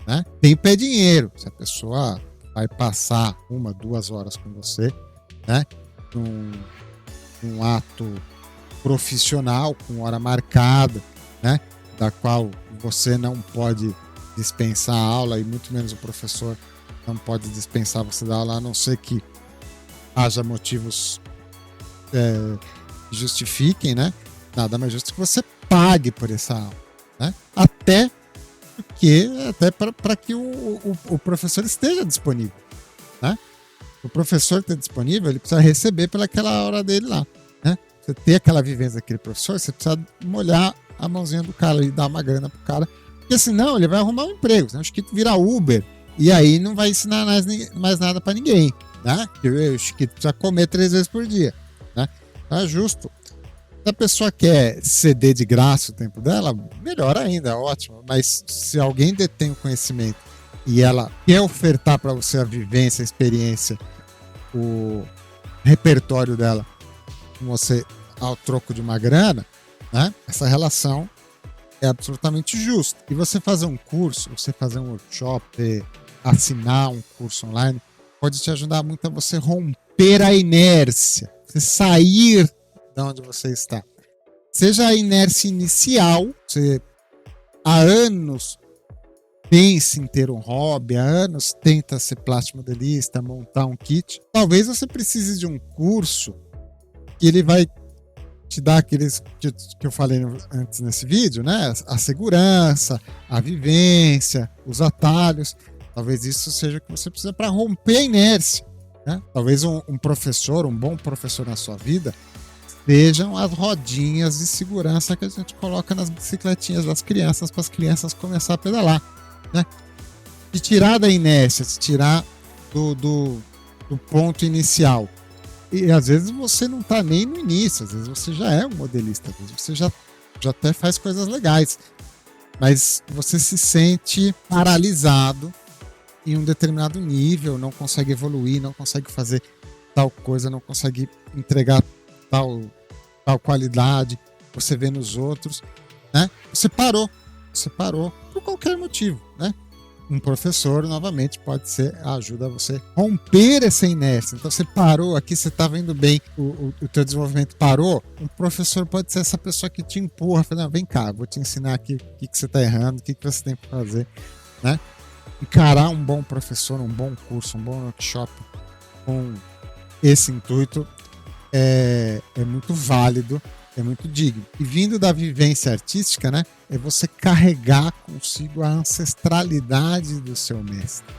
né? Tempo é dinheiro. Se a pessoa vai passar 1, 2 horas com você, né, num ato profissional, com hora marcada, né, da qual você não pode dispensar a aula e muito menos o professor não pode dispensar você da aula, a não ser que haja motivos que justifiquem, né? Nada mais justo que você pague por essa aula, né? Até para que o professor esteja disponível, né? O professor está disponível, ele precisa receber pelaquela hora dele lá, né? Você ter aquela vivência daquele professor, você precisa molhar a mãozinha do cara e dar uma grana pro cara, porque senão ele vai arrumar um emprego, senão acho que vira Uber e aí não vai ensinar mais nada para ninguém, né? Porque o Chiquito precisa comer 3 vezes por dia, né? Então é justo. Se a pessoa quer ceder de graça o tempo dela, melhor ainda, ótimo. Mas se alguém detém o conhecimento e ela quer ofertar para você a vivência, a experiência, o repertório dela com você ao troco de uma grana, né? Essa relação é absolutamente justa. E você fazer um curso, você fazer um workshop, assinar um curso online, pode te ajudar muito a você romper a inércia, você sair de onde você está. Seja a inércia inicial, você há anos pensa em ter um hobby, há anos tenta ser plástico modelista, montar um kit. Talvez você precise de um curso que ele vai te dar aqueles que eu falei antes nesse vídeo, né? A segurança, a vivência, os atalhos. Talvez isso seja o que você precisa para romper a inércia, né? Talvez um professor, um bom professor na sua vida, sejam as rodinhas de segurança que a gente coloca nas bicicletinhas das crianças para as crianças começar a pedalar, né? De tirar da inércia, de tirar do ponto inicial. E às vezes você não está nem no início, às vezes você já é um modelista, às vezes você já até faz coisas legais, mas você se sente paralisado em um determinado nível, não consegue evoluir, não consegue fazer tal coisa, não consegue entregar tal qualidade, você vê nos outros, né? Você parou por qualquer motivo, né? Um professor, novamente, pode ser ajuda a você romper essa inércia. Então você parou aqui, você está vendo bem, o teu desenvolvimento parou. Um professor pode ser essa pessoa que te empurra, fala, vem cá, vou te ensinar aqui o que você está errando, o que você tem que fazer, né? Encarar um bom professor, um bom curso, um bom workshop com esse intuito é muito válido, é muito digno. E vindo da vivência artística, né, é você carregar consigo a ancestralidade do seu mestre,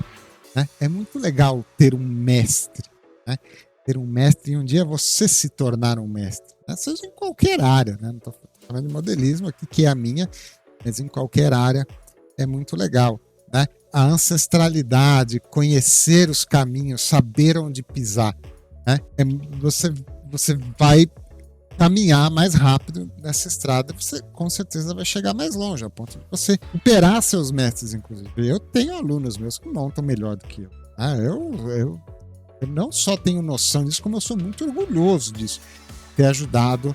né? É muito legal ter um mestre, né? Ter um mestre e um dia você se tornar um mestre, né? Seja em qualquer área, né? Não estou falando de modelismo aqui, que é a minha, mas em qualquer área é muito legal, né? A ancestralidade, conhecer os caminhos, saber onde pisar, né? Você vai caminhar mais rápido nessa estrada, você com certeza vai chegar mais longe, ao ponto de você superar seus mestres, inclusive. Eu tenho alunos meus que montam melhor do que eu. Eu não só tenho noção disso, como eu sou muito orgulhoso disso, ter ajudado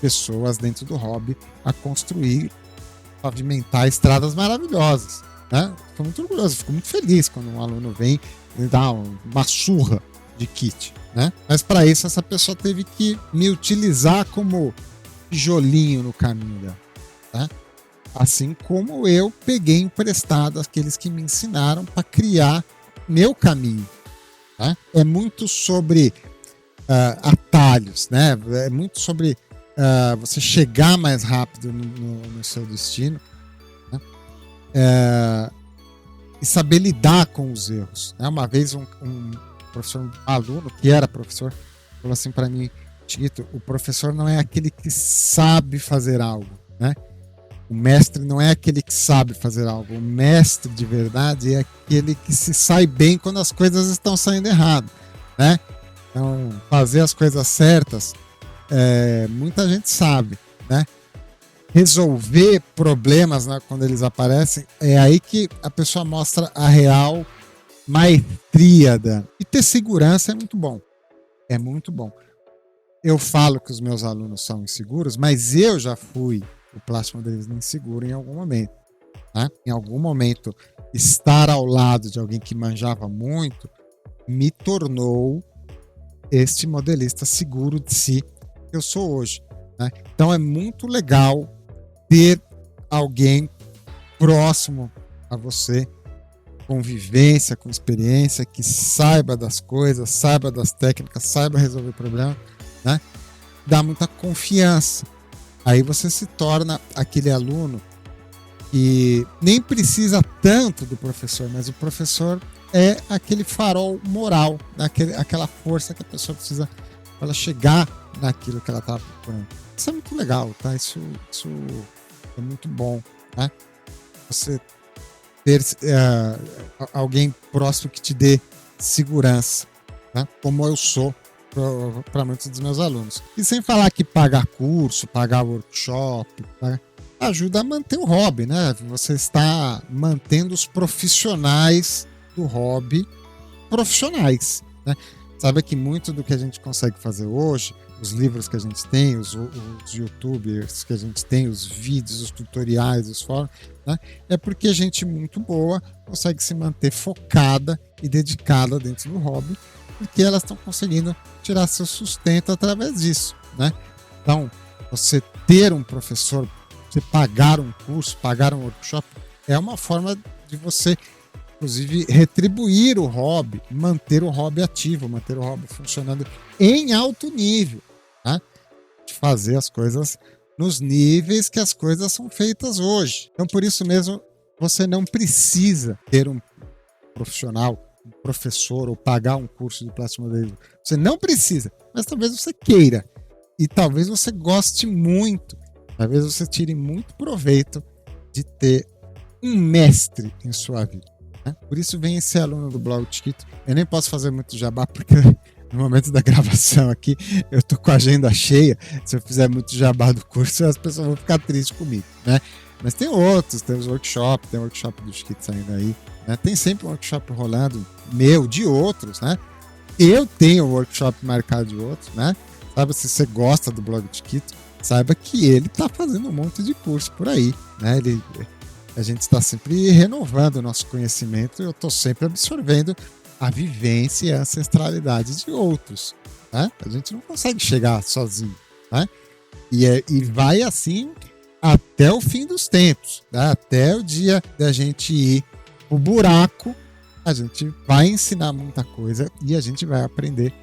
pessoas dentro do hobby a construir, pavimentar estradas maravilhosas, né? Fico muito orgulhoso, fico muito feliz quando um aluno vem e dá uma surra de kit, né? Mas para isso essa pessoa teve que me utilizar como tijolinho no caminho dela, tá? Assim como eu peguei emprestado aqueles que me ensinaram para criar meu caminho, tá? É muito sobre atalhos, né? É muito sobre você chegar mais rápido no seu destino, né? E saber lidar com os erros, né? Uma vez um professor, aluno que era professor, falou assim para mim, Tito, o professor não é aquele que sabe fazer algo, né? O mestre não é aquele que sabe fazer algo. O mestre de verdade é aquele que se sai bem quando as coisas estão saindo errado, né? Então, fazer as coisas certas, muita gente sabe, né? Resolver problemas, né, quando eles aparecem, é aí que a pessoa mostra a real maestria dela. E ter segurança é muito bom. É muito bom. Eu falo que os meus alunos são inseguros, mas eu já fui o plástico modelismo inseguro em algum momento, né? Em algum momento, estar ao lado de alguém que manjava muito me tornou este modelista seguro de si que eu sou hoje, né? Então é muito legal ter alguém próximo a você, com vivência, com experiência, que saiba das coisas, saiba das técnicas, saiba resolver problemas, né? Dá muita confiança. Aí você se torna aquele aluno que nem precisa tanto do professor, mas o professor é aquele farol moral, aquela força que a pessoa precisa para ela chegar naquilo que ela está procurando. Isso é muito legal, tá? Isso é muito bom, né? Você ter alguém próximo que te dê segurança, né? Como eu sou para muitos dos meus alunos. E sem falar que pagar curso, pagar workshop, ajuda a manter o hobby, né? Você está mantendo os profissionais do hobby profissionais, né? Sabe que muito do que a gente consegue fazer hoje, os livros que a gente tem, os youtubers que a gente tem, os vídeos, os tutoriais, os fóruns, né? É porque gente muito boa consegue se manter focada e dedicada dentro do hobby, porque elas estão conseguindo tirar seu sustento através disso, né? Então, você ter um professor, você pagar um curso, pagar um workshop, é uma forma de você, inclusive, retribuir o hobby, manter o hobby ativo, manter o hobby funcionando em alto nível, né? De fazer as coisas nos níveis que as coisas são feitas hoje. Então, por isso mesmo, você não precisa ter um profissional, um professor ou pagar um curso de plastimodelismo. Você não precisa, mas talvez você queira. E talvez você goste muito. Talvez você tire muito proveito de ter um mestre em sua vida. Né? Por isso vem esse aluno do blog Chiquito. Eu nem posso fazer muito jabá, porque no momento da gravação aqui, eu tô com a agenda cheia. Se eu fizer muito jabá do curso, as pessoas vão ficar tristes comigo, né? Mas tem outros, tem os workshops, tem o workshop do Chiquito saindo aí, né? Tem sempre um workshop rolando, meu, de outros, né? Eu tenho um workshop marcado de outros, né? Sabe, se você gosta do blog do Chiquito, saiba que ele tá fazendo um monte de curso por aí, né? A gente está sempre renovando o nosso conhecimento e eu estou sempre absorvendo a vivência e a ancestralidade de outros, né? A gente não consegue chegar sozinho, né? E vai assim até o fim dos tempos, né? Até o dia da gente ir pro buraco, a gente vai ensinar muita coisa e a gente vai aprender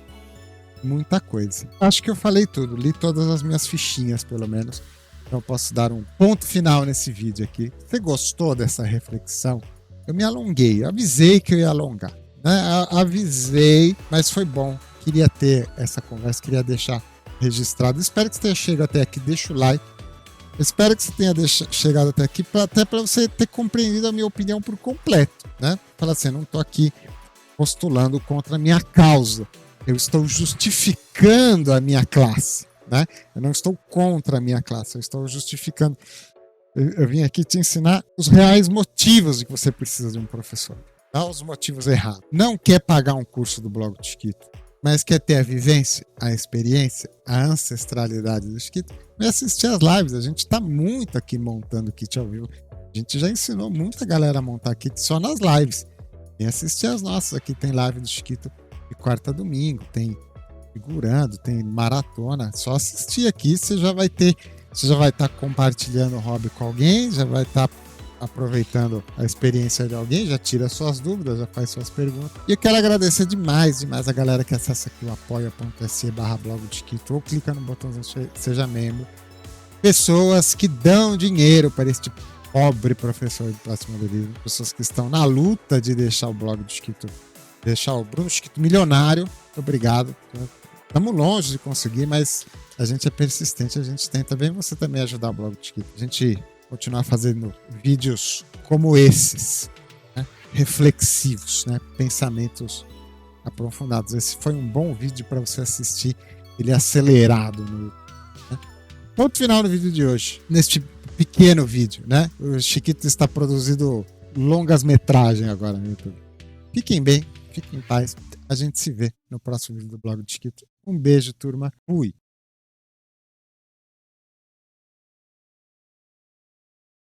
muita coisa. Acho que eu falei tudo, li todas as minhas fichinhas, pelo menos. Então eu posso dar um ponto final nesse vídeo aqui. Você gostou dessa reflexão? Eu me alonguei, avisei que eu ia alongar, né? Avisei, mas foi bom. Queria ter essa conversa, queria deixar registrado. Espero que você tenha chegado até aqui, deixa o like. Espero que você tenha chegado até aqui, até para você ter compreendido a minha opinião por completo, né? Falar assim, eu não estou aqui postulando contra a minha causa. Eu estou justificando a minha classe, né? Eu não estou contra a minha classe, eu estou justificando. Eu vim aqui te ensinar os reais motivos de que você precisa de um professor, não os motivos errados. Não quer pagar um curso do blog do Chiquito, mas quer ter a vivência, a experiência, a ancestralidade do Chiquito, vai assistir as lives. A gente está muito aqui montando kit ao vivo. A gente já ensinou muita galera a montar kit só nas lives. Vem assistir as nossas. Aqui tem live do Chiquito de quarta a domingo, tem figurando, tem maratona. Só assistir aqui, você já vai estar compartilhando o hobby com alguém, já vai estar aproveitando a experiência de alguém, já tira suas dúvidas, já faz suas perguntas. E eu quero agradecer demais a galera que acessa aqui o apoia.se/blog do Chiquito ou clica no botãozinho Seja Membro. Pessoas que dão dinheiro para este pobre professor de plastimodelismo, pessoas que estão na luta de deixar o blog do Chiquito, deixar o Bruno Chiquito milionário. Muito obrigado. Estamos longe de conseguir, mas a gente é persistente, a gente tenta. Vem você também ajudar o blog do Chiquito. A gente continuar fazendo vídeos como esses, né? Reflexivos, né? Pensamentos aprofundados. Esse foi um bom vídeo para você assistir, ele é acelerado no YouTube, né? Ponto final no vídeo de hoje, neste pequeno vídeo, né? O Chiquito está produzindo longas metragens agora no YouTube. Fiquem bem, fiquem em paz. A gente se vê no próximo vídeo do blog do Chiquito. Um beijo, turma. Fui!